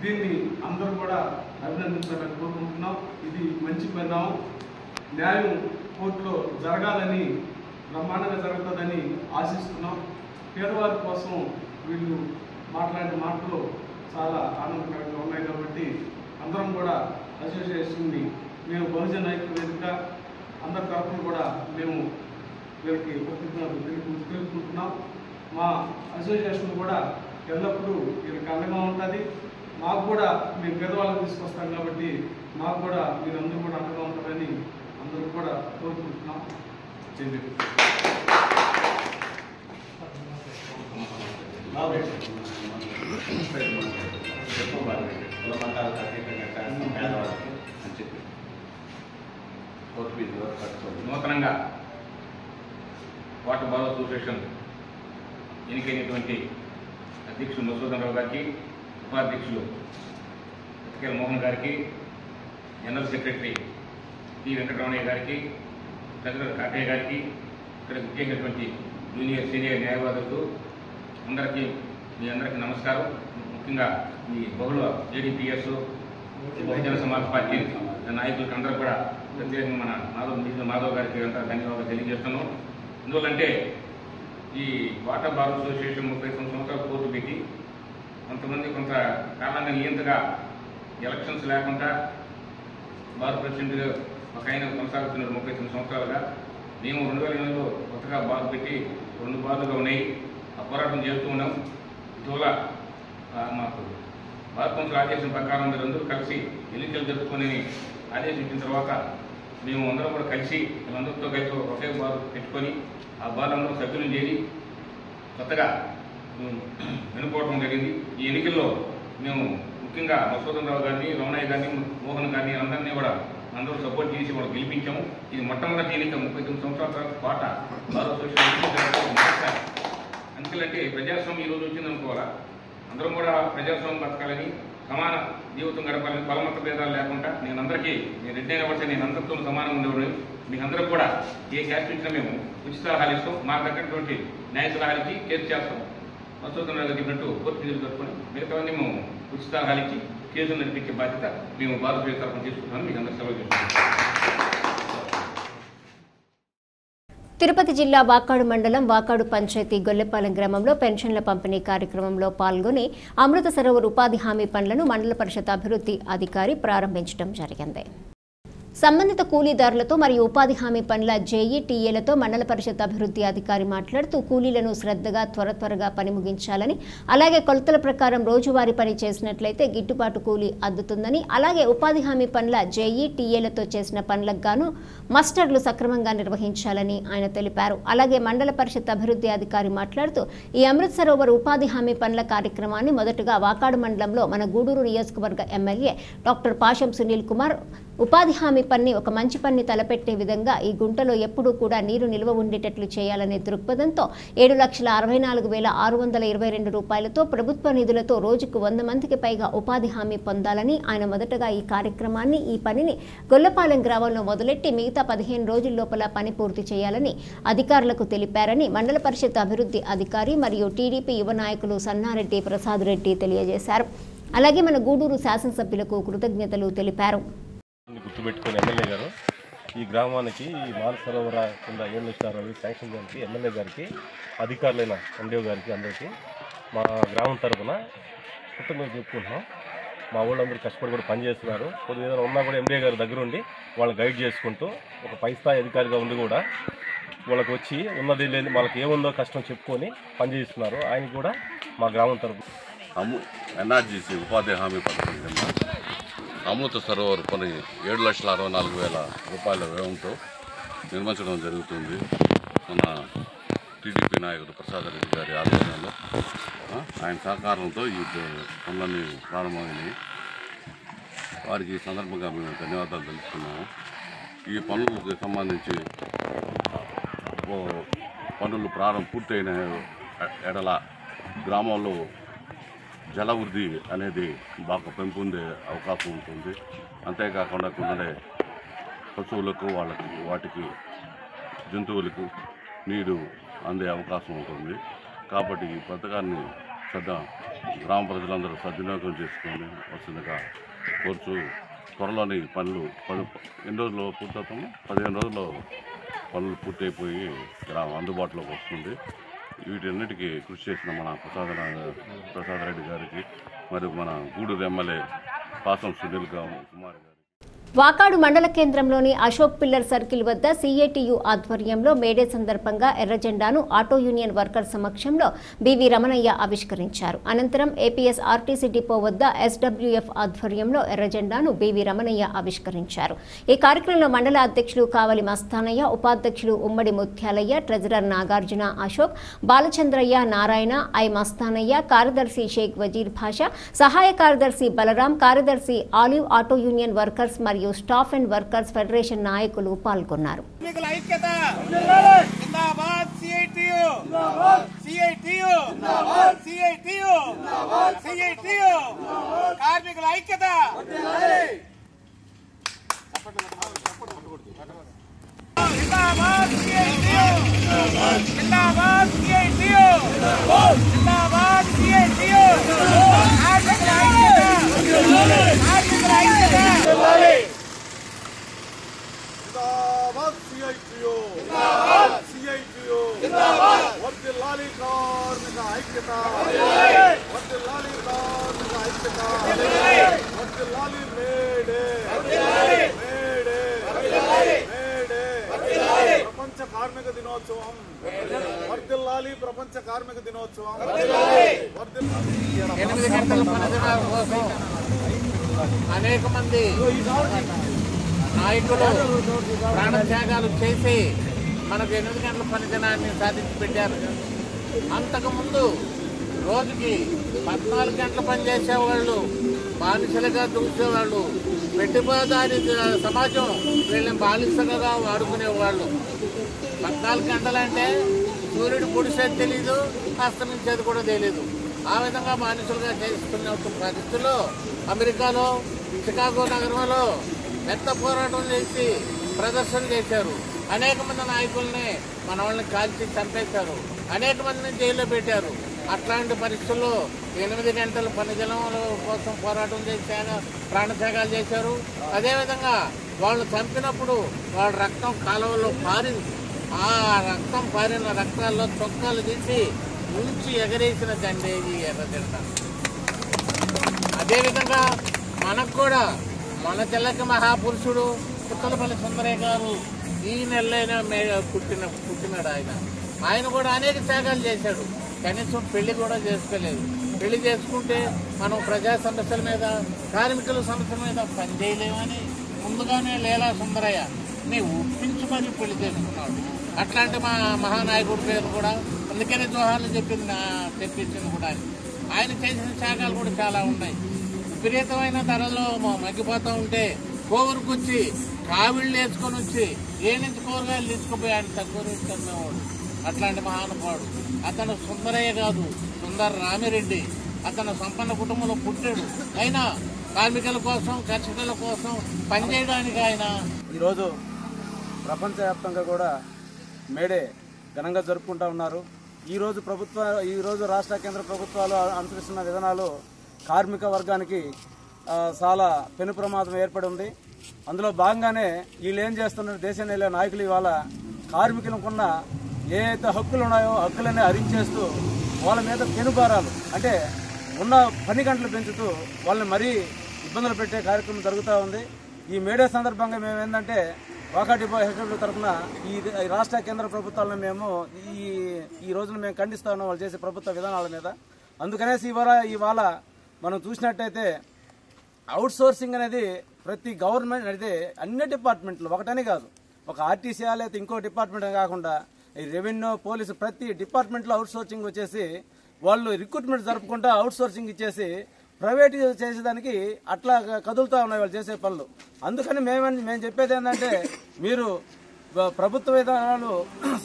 దీన్ని అందరూ కూడా అభినందించాలని కోరుకుంటున్నాం. ఇది మంచి పరిణామం. న్యాయం కోర్టులో జరగాలని, బ్రహ్మాండంగా జరుగుతుందని ఆశిస్తున్నాం. పేదవారి కోసం వీళ్ళు మాట్లాడిన మాటలు చాలా ఆనందకరంగా ఉన్నాయి. కాబట్టి అందరం కూడా అసోసియేషన్ని మేము బహుజన ఐక్య వేదిక అందరి తరఫున కూడా మేము వీళ్ళకి కృతజ్ఞతలు తెలుపుకుంటున్నాం. మా అసోసియేషన్ కూడా ఎల్లప్పుడూ వీరికి అండగా ఉంటుంది. మాకు కూడా మేము పేదవాళ్ళని తీసుకొస్తాం కాబట్టి మాకు కూడా మీరందరూ కూడా అండగా ఉంటారని అందరూ కూడా కోరుకుంటున్నాం. నూతనంగా వాటర్ బాల్ అసోసియేషన్ ఎన్నికైనటువంటి అధ్యక్షులు మధుసూదన్ రావు గారికి, ఉపాధ్యక్షులు ఎత్తికేల మోహన్ గారికి, జనరల్ సెక్రటరీ టి వెంకటరమణయ్య గారికి, ట్రెజరర్ కాకయ్య గారికి, ఇక్కడ ముఖ్యమైనటువంటి జూనియర్ సీనియర్ న్యాయవాదులకు అందరికీ మీ అందరికీ నమస్కారం. ముఖ్యంగా ఈ బహుళ జేడీపీఎస్ బహుజన సమాజ్ పార్టీ నాయకులకు అందరూ కూడా ప్రత్యేకంగా మన మాధవ్ గారికి అంతా ధన్యవాదాలు తెలియజేస్తున్నాం. ఎందువల్లంటే ఈ వాటర్ బార్ అసోసియేషన్ 39 సంవత్సరాలు కోర్టు పెట్టి కొంతమంది కొంత కాలంగా నియంతగా ఎలక్షన్స్ లేకుండా బార్ ప్రెసిడెంట్ ఒక ఆయన కొనసాగుతున్నారు 39 సంవత్సరాలుగా. మేము 2008లో కొత్తగా బార్ పెట్టి 2 బార్లుగా ఉన్నాయి. ఆ పోరాటం చేస్తూ ఉన్నాం. ఇటీవల మాకు బార్ కౌన్సిల్ ఆదేశం ప్రకారం మీరందరూ కలిసి ఎన్నికలు జరుపుకొని ఆదేశించిన తర్వాత మేము అందరం కూడా కలిసి వీళ్ళందరితో కలిసి ఒకే బార్ పెట్టుకొని ఆ బార్లందరూ సభ్యులను చేరి కొత్తగా వెనుకోవడం జరిగింది. ఈ ఎన్నికల్లో మేము ముఖ్యంగా మధుసూదన్ రావు గారిని, రమణయ్య గారిని, మోహన్ గారిని అందరినీ కూడా అందరూ సపోర్ట్ చేసి వాళ్ళు గెలిపించాము. ఇది మొట్టమొదటి ఎన్నిక 39 సంవత్సరాల తర్వాత పాట బార్ అసోసియేషన్. ఎందుకంటే ప్రజాస్వామ్యం ఈరోజు వచ్చింది అనుకోవాలా. అందరం కూడా ప్రజాస్వామ్యం బతకాలని, సమాన జీవితం గడపాలని, కులమత భేదాలు లేకుండా నేను రెడ్డి అయిన వచ్చి నేను అందరితో సమానంగా ఉండేవాడిని. మీకు అందరూ కూడా ఏ క్యాస్ట్ ఇచ్చినా మేము ఉచిత సలహాలు ఇస్తాం. మాకు తగ్గటువంటి న్యాయ సలహాలు ఇచ్చి కేసు చేస్తాం. మధుసూదన్ రావు చెప్పినట్టు కోర్టు ఫీజులు కట్టుకొని మిగతావన్నీ మేము ఉచిత సలహాలు ఇచ్చి కేసులు నడిపించే బాధ్యత మేము భారత తరఫున తీసుకుంటామని మీకు అందరూ సెలవు చేస్తున్నాం. తిరుపతి జిల్లా వాకాడు మండలం వాకాడు పంచాయతీ గొల్లెపాలెం గ్రామంలో పెన్షన్ల పంపిణీ కార్యక్రమంలో పాల్గొని అమృత సరోవర్ ఉపాధి హామీ పనులను మండల పరిషత్ అభివృద్ధి అధికారి ప్రారంభించడం జరిగింది. సంబంధిత కూలీదారులతో మరియు ఉపాధి హామీ పనుల జేఈటీఏలతో మండల పరిషత్ అభివృద్ధి అధికారి మాట్లాడుతూ కూలీలను శ్రద్ధగా త్వరగా పని ముగించాలని, అలాగే కొలతల ప్రకారం రోజువారీ పని చేసినట్లయితే గిట్టుబాటు కూలీ అందుతుందని, అలాగే ఉపాధి హామీ పనుల జేఈటీఏలతో చేసిన పనులకు గాను మస్టర్లు సక్రమంగా నిర్వహించాలని ఆయన తెలిపారు. అలాగే మండల పరిషత్ అభివృద్ధి అధికారి మాట్లాడుతూ ఈ అమృత్ సరోవర్ ఉపాధి హామీ పనుల కార్యక్రమాన్ని మొదటగా వాకాడు మండలంలో మన గూడూరు నియోజకవర్గ ఎమ్మెల్యే డాక్టర్ పాషం సునీల్ కుమార్ ఉపాధి హామీ పని ఒక మంచి పని తలపెట్టే విధంగా ఈ గుంటలో ఎప్పుడూ కూడా నీరు నిల్వ ఉండేటట్లు చేయాలనే దృక్పథంతో 7,64,622 రూపాయలతో ప్రభుత్వ నిధులతో రోజుకు 100 మందికి పైగా ఉపాధి హామీ పొందాలని ఆయన మొదటగా ఈ కార్యక్రమాన్ని ఈ పనిని గొల్లపాలెం గ్రామంలో మొదలెట్టి మిగతా 15 రోజుల లోపల పని పూర్తి చేయాలని అధికారులకు తెలిపారని మండల పరిషత్ అభివృద్ధి అధికారి మరియు టీడీపీ యువ నాయకులు సన్నారెడ్డి ప్రసాద్ రెడ్డి తెలియజేశారు. అలాగే మన గూడూరు శాసనసభ్యులకు కృతజ్ఞతలు తెలిపారు. గుర్తుపెట్టుకుని ఎమ్మెల్యే గారు ఈ గ్రామానికి ఈ మానస సరోవర కింద 7,60,000 శాంక్షన్ గారికి ఎమ్మెల్యే గారికి అధికారులైన ఎండిఓ గారికి అందరికీ మా గ్రామం తరఫున కృతజ్ఞతలు చెప్పుకుంటున్నాం. మా వాళ్ళందరూ కష్టపడి కూడా పనిచేస్తున్నారు. కొద్దిగా ఏదైనా ఉన్నా కూడా ఎండిఓ గారి దగ్గర ఉండి వాళ్ళని గైడ్ చేసుకుంటూ ఒక పై స్థాయి అధికారిగా ఉండి కూడా వాళ్ళకి వచ్చి ఉన్నది లేని వాళ్ళకి ఏముందో కష్టం చెప్పుకొని పనిచేస్తున్నారు. ఆయన కూడా మా గ్రామం తరఫున ఎన్ఆర్జీసీ ఉపాధి హామీ పథకం కింద అమృత సరోవర్ పని 7,64,000 రూపాయల వ్యయంతో నిర్మించడం జరుగుతుంది. మన టీడీపీ నాయకుడు ప్రసాద్ రెడ్డి గారి ఆధ్వర్యంలో ఆయన సహకారంతో ఈ పనులన్నీ ప్రారంభమైనవి. వారికి ఈ సందర్భంగా మేము ధన్యవాదాలు తెలుపుతున్నాము. ఈ పనులకు సంబంధించి పనులు పూర్తయిన ఎడల గ్రామంలో జల వృద్ధి అనేది బాగా పెంపొందే అవకాశం ఉంటుంది. అంతేకాకుండా కొన్ని పశువులకు వాటికి జంతువులకు నీరు అందే అవకాశం ఉంటుంది. కాబట్టి ఈ పథకాన్ని గ్రామ ప్రజలందరూ సద్వినియోగం చేసుకొని వస్తుందిగా కోరుచు త్వరలోని పనులు ఎన్ని రోజుల్లో పూర్తవుతాము 15 రోజుల్లో పనులు పూర్తయిపోయి అందుబాటులోకి వస్తుంది. వీటన్నిటికీ కృషి చేసిన మన ప్రసాద్ రెడ్డి గారికి మరియు మన గూడూరు ఎమ్మెల్యే పాసం సునీల్ కుమార్ గారికి వాకాడు మండల కేంద్రంలోని అశోక్ పిల్లర్ సర్కిల్ వద్ద సిఐటియు ఆధ్వర్యంలో మేడే సందర్భంగా ఎర్ర జెండాను ఆటో యూనియన్ వర్కర్ సమక్షంలో బివి రమణయ్య ఆవిష్కరించారు. అనంతరం ఏపీఎస్ ఆర్టీసీ డిపో వద్ద ఎస్డబ్ల్యూఎఫ్ ఆధ్వర్యంలో ఎర్ర జెండాను బివి రమణయ్య ఆవిష్కరించారు. ఈ కార్యక్రమంలో మండల అధ్యక్షులు కావలి మస్తానయ్య, ఉపాధ్యక్షులు ఉమ్మడి ముత్యాలయ్య, ట్రెజరర్ నాగార్జున అశోక్, బాలచంద్రయ్య, నారాయణ, ఐ మస్తానయ్య, కార్యదర్శి షేక్ వజీర్ భాషా, సహాయ కార్యదర్శి బలరాం, కార్యదర్శి ఆలివ్, ఆటో యూనియన్ వర్కర్స్ మరియు స్టాఫ్ అండ్ వర్కర్స్ ఫెడరేషన్ నాయకులు పాల్గొన్నారు. ప్రపంచ కార్మిక దినోత్సవం వర్ధిల్లాలి. ప్రపంచ కార్మిక దినోత్సవం 8 గంటల పనిదినాల కోసం అనేక మంది నాయకులు ప్రాణత్యాగాలు చేసి మనకు 8 గంటల పనిదినాన్ని సాధించి పెట్టారు. అంతకుముందు రోజుకి 14 గంటల పని చేసేవాళ్ళు, బానిసలుగా చూసేవాళ్ళు, పెట్టుబడిదారి సమాజం వీళ్ళని బానిసలుగా వాడుకునేవాళ్ళు. 14 గంటలంటే సూర్యుడు పొడిసేది తెలీదు, అస్తమించేది కూడా తెలీదు. ఆ విధంగా బానిసలుగా చేసుకున్న పరిస్థితుల్లో అమెరికాలో చికాగో నగరంలో పెద్ద పోరాటం చేసి ప్రదర్శన చేశారు. అనేక మంది నాయకుల్ని మన వాళ్ళని కాల్చి చంపేశారు. అనేక మందిని జైల్లో పెట్టారు. అట్లాంటి పరిస్థితుల్లో 8 గంటల పనిదినాల కోసం పోరాటం చేశారు, ప్రాణత్యాగాలు చేశారు. అదేవిధంగా వాళ్ళు చంపినప్పుడు వాళ్ళ రక్తం కాలువలో పారింది. ఆ రక్తం పారిన రక్తాల్లో చొక్కాలు తీసి ఉంచి ఎగరేసిన దండే ఈ ఎర్ర జెండా. అదేవిధంగా మనకు కూడా మన తెల్లకి మహాపురుషుడు పుత్తలపల్లి సుందరయ్య గారు ఈ నెలైనా పుట్టినాడు. ఆయన కూడా అనేక త్యాగాలు చేశాడు. కనీసం పెళ్లి కూడా చేసుకోలేదు. పెళ్లి చేసుకుంటే మనం ప్రజా సమస్యల మీద, కార్మికుల సమస్యల మీద పనిచేయలేమని ముందుగానే లేలా సుందరయ్య నీ ఒప్పించుకొని పెళ్లి చేసుకున్నాడు. అట్లాంటి మా మహానాయకుడి పేరు కూడా అందుకనే జోహార్లు తెప్పించింది కూడా. ఆయన చేసిన త్యాగాలు కూడా చాలా ఉన్నాయి. విపరీతమైన ధరల్లో మగ్గిపోతూ ఉంటే కోవూరుకు వచ్చి కావిళ్ళు వేసుకొని వచ్చి ఏ నుంచి కూరగాయలు తీసుకుపోయి ఆయన తక్కువ తీసుకునేవాడు. అట్లాంటి మహానుభావుడు అతను సుందరయ్య కాదు, సుందర రామిరెడ్డి. అతను సంపన్న కుటుంబంలో పుట్టాడు. అయినా కార్మికుల కోసం, కర్షకుల కోసం పనిచేయడానికి ఆయన ఈరోజు ప్రపంచవ్యాప్తంగా కూడా మేడే ఘనంగా జరుపుకుంటూ ఉన్నారు. ఈరోజు రాష్ట్ర కేంద్ర ప్రభుత్వాలు అనుసరిస్తున్న విధానాలు కార్మిక వర్గానికి చాలా పెను ప్రమాదం ఏర్పడి ఉంది. అందులో భాగంగానే వీళ్ళు ఏం చేస్తున్నారు, దేశం నెల నాయకులు ఇవాళ కార్మికులకున్న ఏదైతే హక్కులు ఉన్నాయో హక్కులన్నీ హరించేస్తూ వాళ్ళ మీద పెనుభారాలు అంటే ఉన్న పని గంటలు పెంచుతూ వాళ్ళని మరీ ఇబ్బందులు పెట్టే కార్యక్రమం జరుగుతూ ఉంది. ఈ మేడే సందర్భంగా మేము ఏంటంటే వాకా డిపో హెచ్డబ్ల్యూ తరఫున ఈ రాష్ట్ర కేంద్ర ప్రభుత్వాలను మేము ఈ రోజున మేము ఖండిస్తా ఉన్నాం వాళ్ళు చేసే ప్రభుత్వ విధానాల మీద. అందుకనేసి ఇవాళ మనం చూసినట్టయితే అవుట్ సోర్సింగ్ అనేది ప్రతి గవర్నమెంట్ అయితే అన్ని డిపార్ట్మెంట్లు ఒకటనే కాదు, ఒక ఆర్టీసీ లేకపోతే ఇంకో డిపార్ట్మెంట్ కాకుండా ఈ రెవెన్యూ, పోలీసు ప్రతి డిపార్ట్మెంట్లో అవుట్ సోర్సింగ్ వచ్చేసి వాళ్ళు రిక్రూట్మెంట్ జరుపుకుంటా అవుట్ సోర్సింగ్ ఇచ్చేసి ప్రైవేట్ చేసేదానికి అట్లా కదులుతూ ఉన్నాయి వాళ్ళు చేసే పనులు. అందుకని మేము చెప్పేది ఏంటంటే మీరు ప్రభుత్వ విధానాలు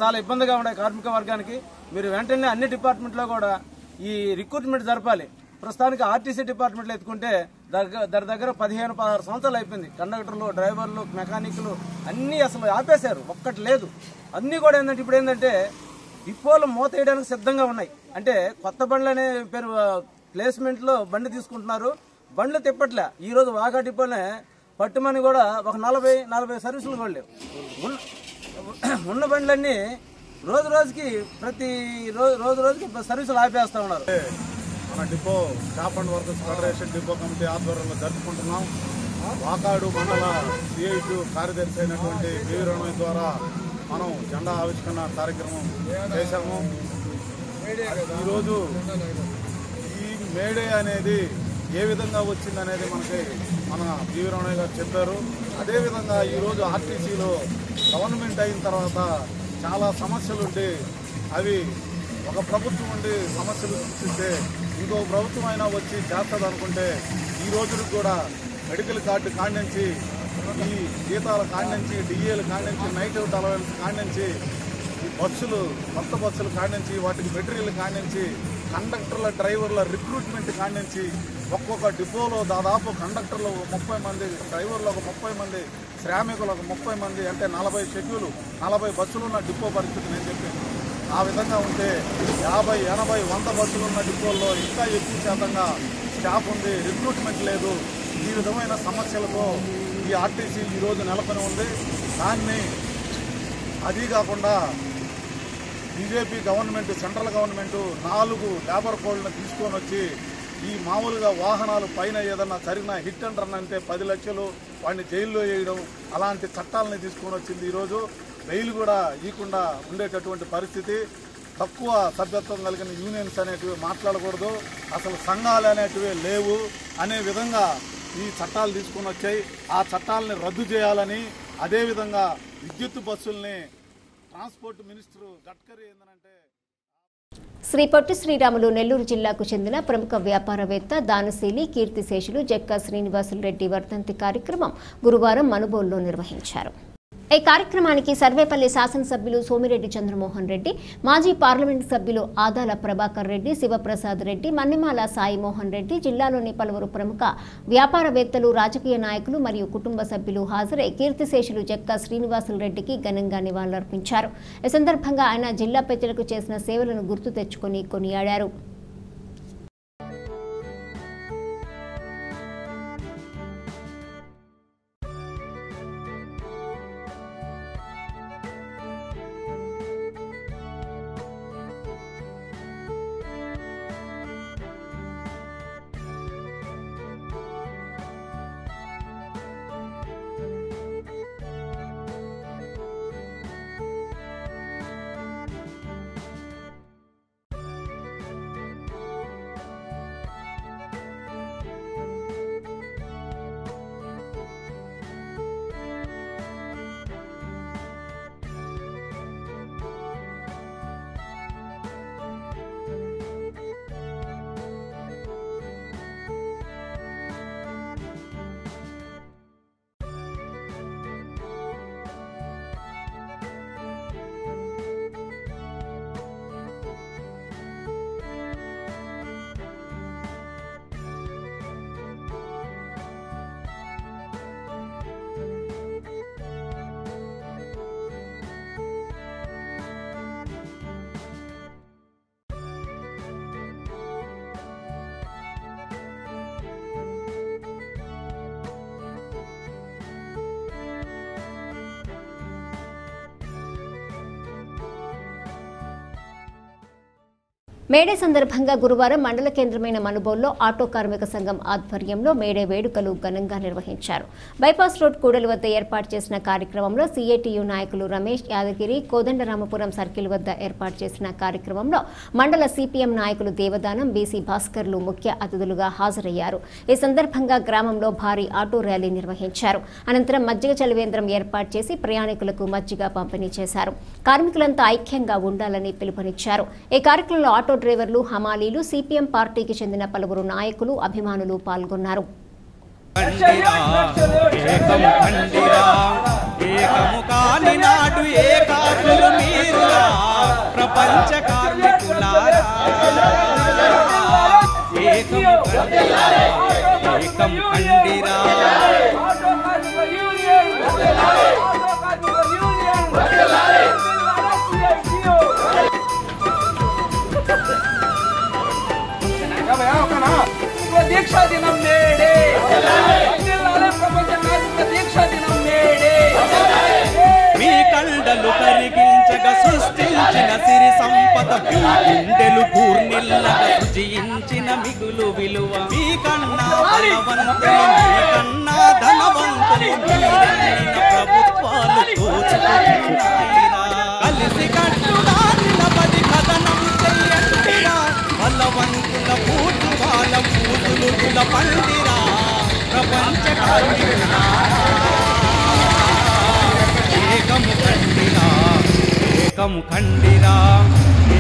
చాలా ఇబ్బందిగా ఉన్నాయి కార్మిక వర్గానికి. మీరు వెంటనే అన్ని డిపార్ట్మెంట్లో కూడా ఈ రిక్రూట్మెంట్ జరపాలి. ప్రస్తుతానికి ఆర్టీసీ డిపార్ట్మెంట్లో ఎత్తుకుంటే దగ్గర 15-16 సంవత్సరాలు అయిపోయింది. కండక్టర్లు, డ్రైవర్లు, మెకానిక్లు అన్నీ అసలు ఆపేశారు, ఒక్కటి లేదు. అన్నీ కూడా ఇప్పుడు ఏంటంటే డిపోలు మూత వేయడానికి సిద్ధంగా ఉన్నాయి. అంటే కొత్త బండ్లు అనే పేరు ప్లేస్మెంట్లో బండి తీసుకుంటున్నారు, బండ్లు తిప్పట్లే. ఈరోజు వాగా డిపోనే పట్టుమని కూడా ఒక 40 సర్వీసులు కూడా లేవు. ఉన్న బండ్లన్నీ రోజుకి సర్వీసులు ఆపేస్తా ఉన్నారు. మన depot staff and workers federation depot committee ఆధ్వర్యంలో జరుపుకుంటున్నాం. వాకాడు మండల సిఐటి కార్యదర్శి అయినటువంటి పివి రమణయ్య ద్వారా మనం జెండా ఆవిష్కరణ కార్యక్రమం చేశాము. ఈరోజు ఈ మేడే అనేది ఏ విధంగా వచ్చిందనేది మన పివి రమణయ్య గారు చెప్పారు. అదేవిధంగా ఈరోజు ఆర్టీసీలో గవర్నమెంట్ అయిన తర్వాత చాలా సమస్యలు ఉంటే అవి ఒక ప్రభుత్వం ఉండి సమస్యలు సృష్టిస్తే ఇంకో ప్రభుత్వం అయినా వచ్చి చేస్తుంది అనుకుంటే ఈ రోజులకు కూడా మెడికల్ కార్డు కాండించి, ఈ జీతాల కాండించి, డిఏలు కాండించి, నైట్ అవుట్ అలవెన్స్ కాండించి, ఈ బస్సులు కొత్త బస్సులు కాండించి, వాటికి మెటీరియల్ కాండించి, కండక్టర్ల డ్రైవర్ల రిక్రూట్మెంట్ కాండించి ఒక్కొక్క డిపోలో దాదాపు కండక్టర్లు 30 మంది, డ్రైవర్లు ఒక 30 మంది, శ్రామికులు ఒక 30 మంది, అంటే 40 షెడ్యూలు 40 బస్సులు ఉన్న డిపో పరిస్థితి నేను చెప్పాను. ఆ విధంగా ఉంటే 50, 80, 100 బస్సులు ఉన్న డిపోల్లో ఇంకా ఎక్కువ శాతంగా స్టాఫ్ ఉంది, రిక్రూట్మెంట్ లేదు. ఈ విధమైన సమస్యలతో ఈ ఆర్టీసీ ఈరోజు నెలకొని ఉంది. దాన్ని అది కాకుండా BJP government, central government 4 labour కోడ్లను తీసుకొని వచ్చి ఈ మామూలుగా వాహనాలు పైన ఏదన్నా జరిగిన హిట్ అండ్ రన్ అంటే 10 లక్షలు వాడిని జైల్లో వేయడం, అలాంటి చట్టాలని తీసుకొని వచ్చింది. ఈరోజు బెయిల్ కూడా ఇవ్వకుండా ఉండేటటువంటి పరిస్థితి. తక్కువ సభ్యత్వం కలిగిన యూనియన్స్ అనేటివి మాట్లాడకూడదు, అసలు సంఘాలు అనేటివి లేవు అనే విధంగా ఈ చట్టాలు తీసుకొని వచ్చాయి. ఆ చట్టాలని రద్దు చేయాలని, అదేవిధంగా విద్యుత్ బస్సుల్ని ట్రాన్స్పోర్ట్ మినిస్టర్ గడ్కరీ ఏంటంటే శ్రీ పొట్టి శ్రీరాములు నెల్లూరు జిల్లాకు చెందిన ప్రముఖ వ్యాపారవేత్త దానశీలి కీర్తిశేషులు జక్కా శ్రీనివాసులు రెడ్డి వర్ధంతి కార్యక్రమం గురువారం మనుబోలులో నిర్వహించారు. ఈ కార్యక్రమానికి సర్వేపల్లి శాసనసభ్యులు సోమిరెడ్డి చంద్రమోహన్ రెడ్డి, మాజీ పార్లమెంటు సభ్యులు ఆదాల ప్రభాకర్ రెడ్డి, శివప్రసాద్ రెడ్డి, మన్నిమాల సాయిమోహన్ రెడ్డి, జిల్లాలోని పలువురు ప్రముఖ వ్యాపారవేత్తలు, రాజకీయ నాయకులు మరియు కుటుంబ సభ్యులు హాజరై కీర్తిశేషులు జక్కా శ్రీనివాసులు రెడ్డికి ఘనంగా నివాళులర్పించారు. ఈ సందర్భంగా ఆయన జిల్లా ప్రజలకు చేసిన సేవలను గుర్తు తెచ్చుకొని కొనియాడారు. మేడే సందర్భంగా గురువారం మండల కేంద్రమైన మనుబోల్లో ఆటో కార్మిక సంఘం ఆధ్వర్యంలో మేడే వేడుకలు ఘనంగా నిర్వహించారు. బైపాస్ రోడ్ కూడలి వద్ద ఏర్పాటు చేసిన కార్యక్రమంలో సిఐటియు నాయకులు రమేష్ యాదగిరి, కోదండరామపురం సర్కిల్ వద్ద ఏర్పాటు చేసిన కార్యక్రమంలో మండల సిపిఎం నాయకులు దేవదానం, బీసీ భాస్కర్లు ముఖ్య అతిథులుగా హాజరయ్యారు. ఈ సందర్భంగా గ్రామంలో భారీ ఆటో ర్యాలీ నిర్వహించారు. అనంతరం మజ్జిగ చలివేంద్రం ఏర్పాటు చేసి ప్రయాణికులకు మజ్జిగ పంపిణీ చేశారు. కార్మికులంతా ఐక్యంగా ఉండాలని పిలుపునిచ్చారు. ఈ కార్యక్రమంలో ఆటో డ్రైవర్లు, హమాలీలు, సిపిఎం పార్టీకి చెందిన పలువురు నాయకులు, అభిమానులు పాల్గొన్నారు. దీక్షా దినం నేడే, ప్రపంచ దీక్షా దినం నేడే. మీ కండలు కరిగించగా సృష్టించిన సిరి సంపద గుండెలు పూర్ణిల్లగా ఆర్జించిన మిగులు విలువ మీకన్నా బలవంతులు మీకన్నా ధనవంతులు మీరెన్నిన ప్రభుత్వాలు దోచుకుంటున్నాయిరా. కలిసి కట్టుగా నిలబడి కథనం చెయ్యండిరా. బలవంతుల పూటు వాళ్ళ పూతులు పండిరా. ప్రపంచ కార్మికులారా ఏకము కండిరా, ఏకము కండిరా,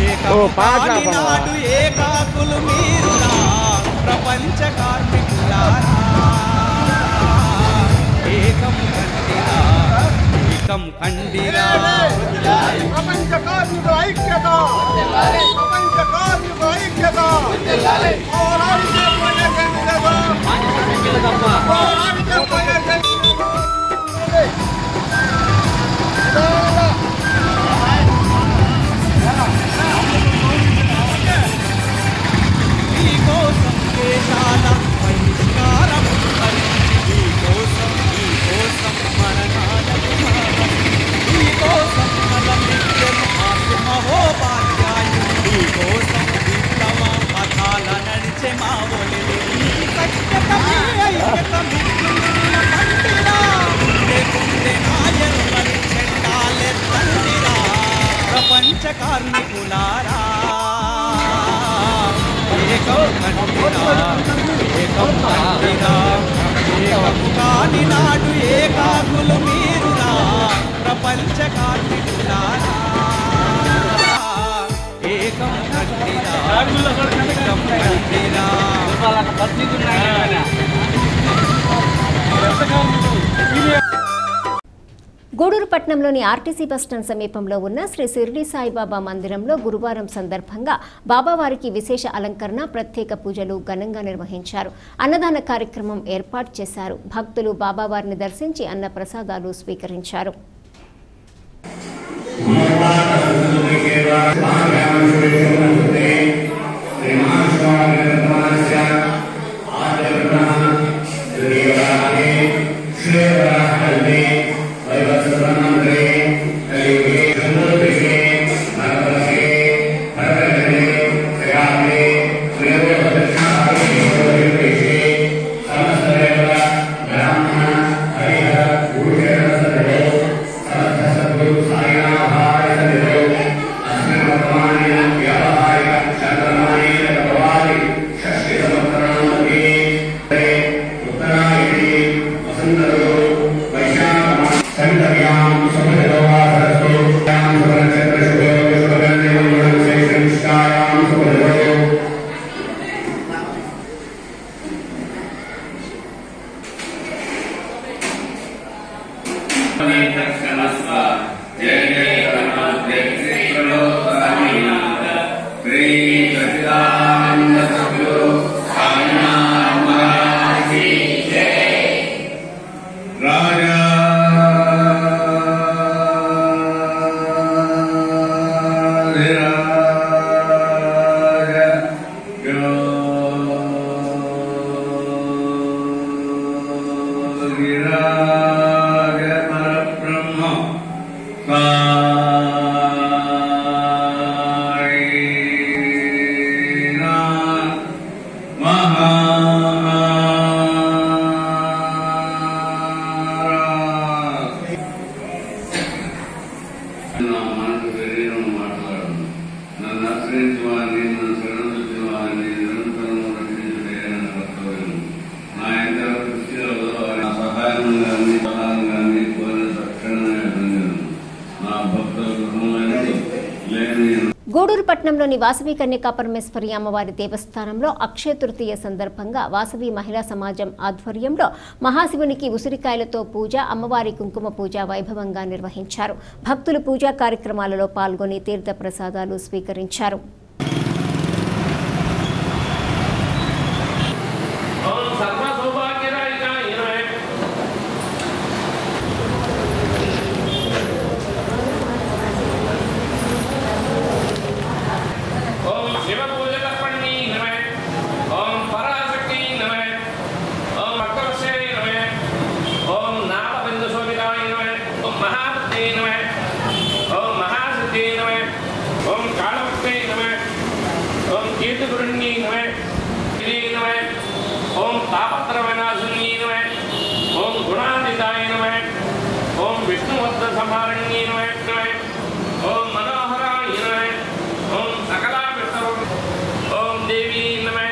ఏకము నాడు ఏకాకులు మీరురా. ప్రపంచ కార్మికులారా ఏకము కండిరా, ఏకము కండిరా. ప్రపంచ కార్మికుల ఐక్యత, ప్రపంచ కార్మికుల ఐక్యత. పోరాడితే పోయేదేమీ లేదు, పోరాడితే పోయేదేమీ మీకోసం దేశాల బహిష్కారం భరించి, మీకోసం మరణాలకు మీకోసం నలమిద్దరు మహోపాధ్యాయులు, మీకోసం విప్లవ పథాల నడిచే మా ఒలిలి. మీ సఖ్యత మీ ఐక్యత మిత్రుల కంటిరా. లేకుంటే నాయకులని చెండాలెత్తండిరా. ప్రపంచ కార్మికులారా ఏకం కండిరా, ఏకం కండిరా, ఏకము కాని నాడు ఏకాకులు మీరురా. ప్రపంచ కార్మికులారా ఏకం కండిరా, ఏకం కండిరా. గూడూరు పట్టణంలోని ఆర్టీసీ బస్టాండ్ సమీపంలో ఉన్న శ్రీ షిరిడి సాయిబాబా మందిరంలో గురువారం సందర్భంగా బాబావారికి విశేష అలంకరణ, ప్రత్యేక పూజలు ఘనంగా నిర్వహించారు. అన్నదాన కార్యక్రమం ఏర్పాటు చేశారు. భక్తులు బాబావారిని దర్శించి అన్న ప్రసాదాలు స్వీకరించారు. గూడూరు పట్టణంలోని వాసవి కన్యకా పరమేశ్వరి అమ్మవారి దేవస్థానంలో అక్షయ తృతీయ సందర్భంగా వాసవి మహిళా సమాజం ఆధ్వర్యంలో మహాశివునికి ఉసిరికాయలతో పూజ, అమ్మవారి కుంకుమ పూజ వైభవంగా నిర్వహించారు. భక్తులు పూజా కార్యక్రమాలలో పాల్గొని తీర్థ ప్రసాదాలు స్వీకరించారు. ओम महासिद्धे नमः, ओम कालभक्ते नमः, ఓం విష్ణువద్ద సమారణ్యే నమః ఓం మనోహరాయ నమః ఓం సకలాభిష్టం ఓం దేవీ నమః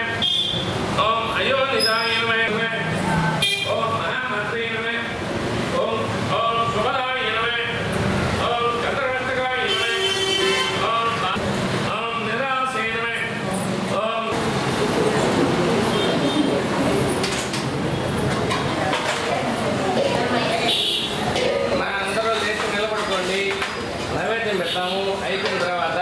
ఓం అయోనిదాయ నమః ఓం మహామంత్రే నమః ఓం ఓం శుభదాయ నమః ఓం చంద్రవంతకాయ నమః ఓం నిరాసే నమః ఓం అందరూ లేచి నిలబడుకోండి. నైవేద్యం పెడతాము. అయిపోయిన తర్వాత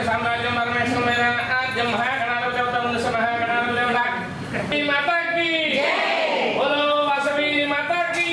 సామ్రాజ్యం పరమేశ్వరమైన ఆద్యం మహాగణాలు దేవత ముందు మహాగణాలు దేవత ఈ మాతాకి బోలో వాసవి మాతాకి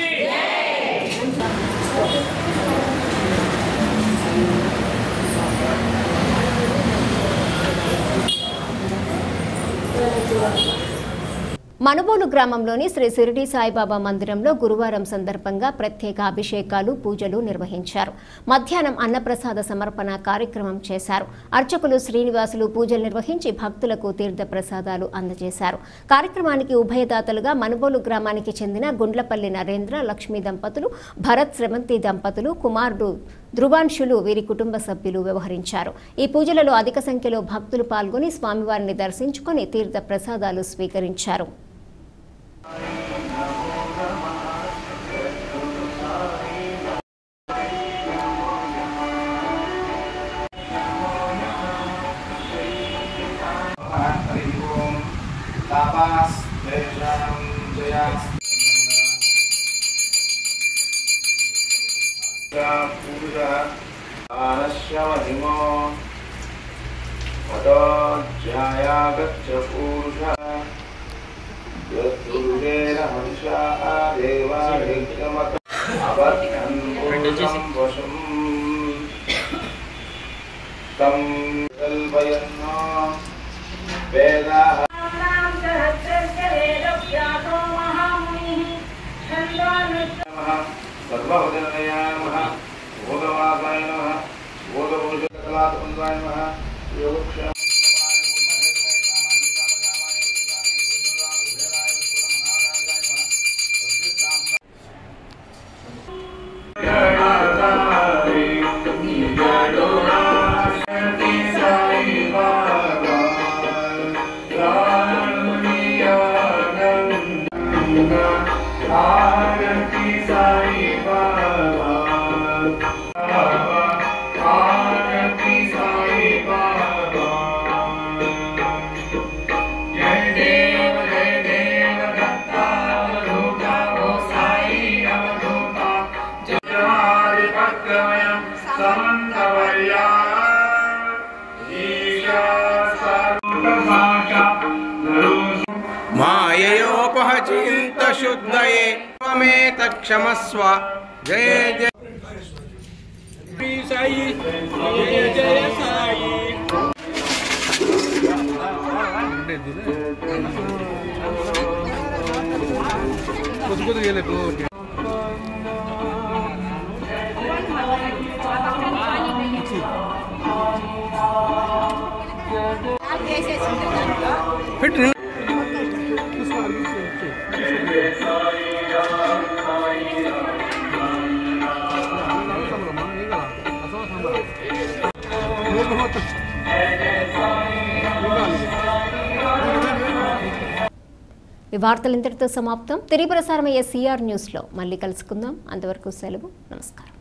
మనుబోలు గ్రామంలోని శ్రీ షిరిడి సాయిబాబా మందిరంలో గురువారం సందర్భంగా ప్రత్యేక అభిషేకాలు పూజలు నిర్వహించారు. మధ్యాహ్నం అన్నప్రసాద సమర్పణ కార్యక్రమం చేశారు. అర్చకులు శ్రీనివాసులు పూజలు నిర్వహించి భక్తులకు తీర్థ ప్రసాదాలు అందజేశారు. కార్యక్రమానికి ఉభయదాతలుగా మనుబోలు గ్రామానికి చెందిన గుండ్లపల్లి నరేంద్ర లక్ష్మీ దంపతులు, భరత్ శ్రవంతి దంపతులు, కుమారుడు ధ్రువాంశులు వీరి కుటుంబ సభ్యులు వ్యవహరించారు. ఈ పూజలలో అధిక సంఖ్యలో భక్తులు పాల్గొని స్వామివారిని దర్శించుకుని తీర్థ ప్రసాదాలు స్వీకరించారు. మాయయోపహచింత శుద్ధయే త్వమేత క్షమస్వ జయ జయ సాయి జయ జయ సాయి. ఈ వార్తలు ఇంతటితో సమాప్తం. తిరిగి ప్రసారమయ్యే సిఆర్ న్యూస్లో మళ్ళీ కలుసుకుందాం. అంతవరకు సెలవు. నమస్కారం.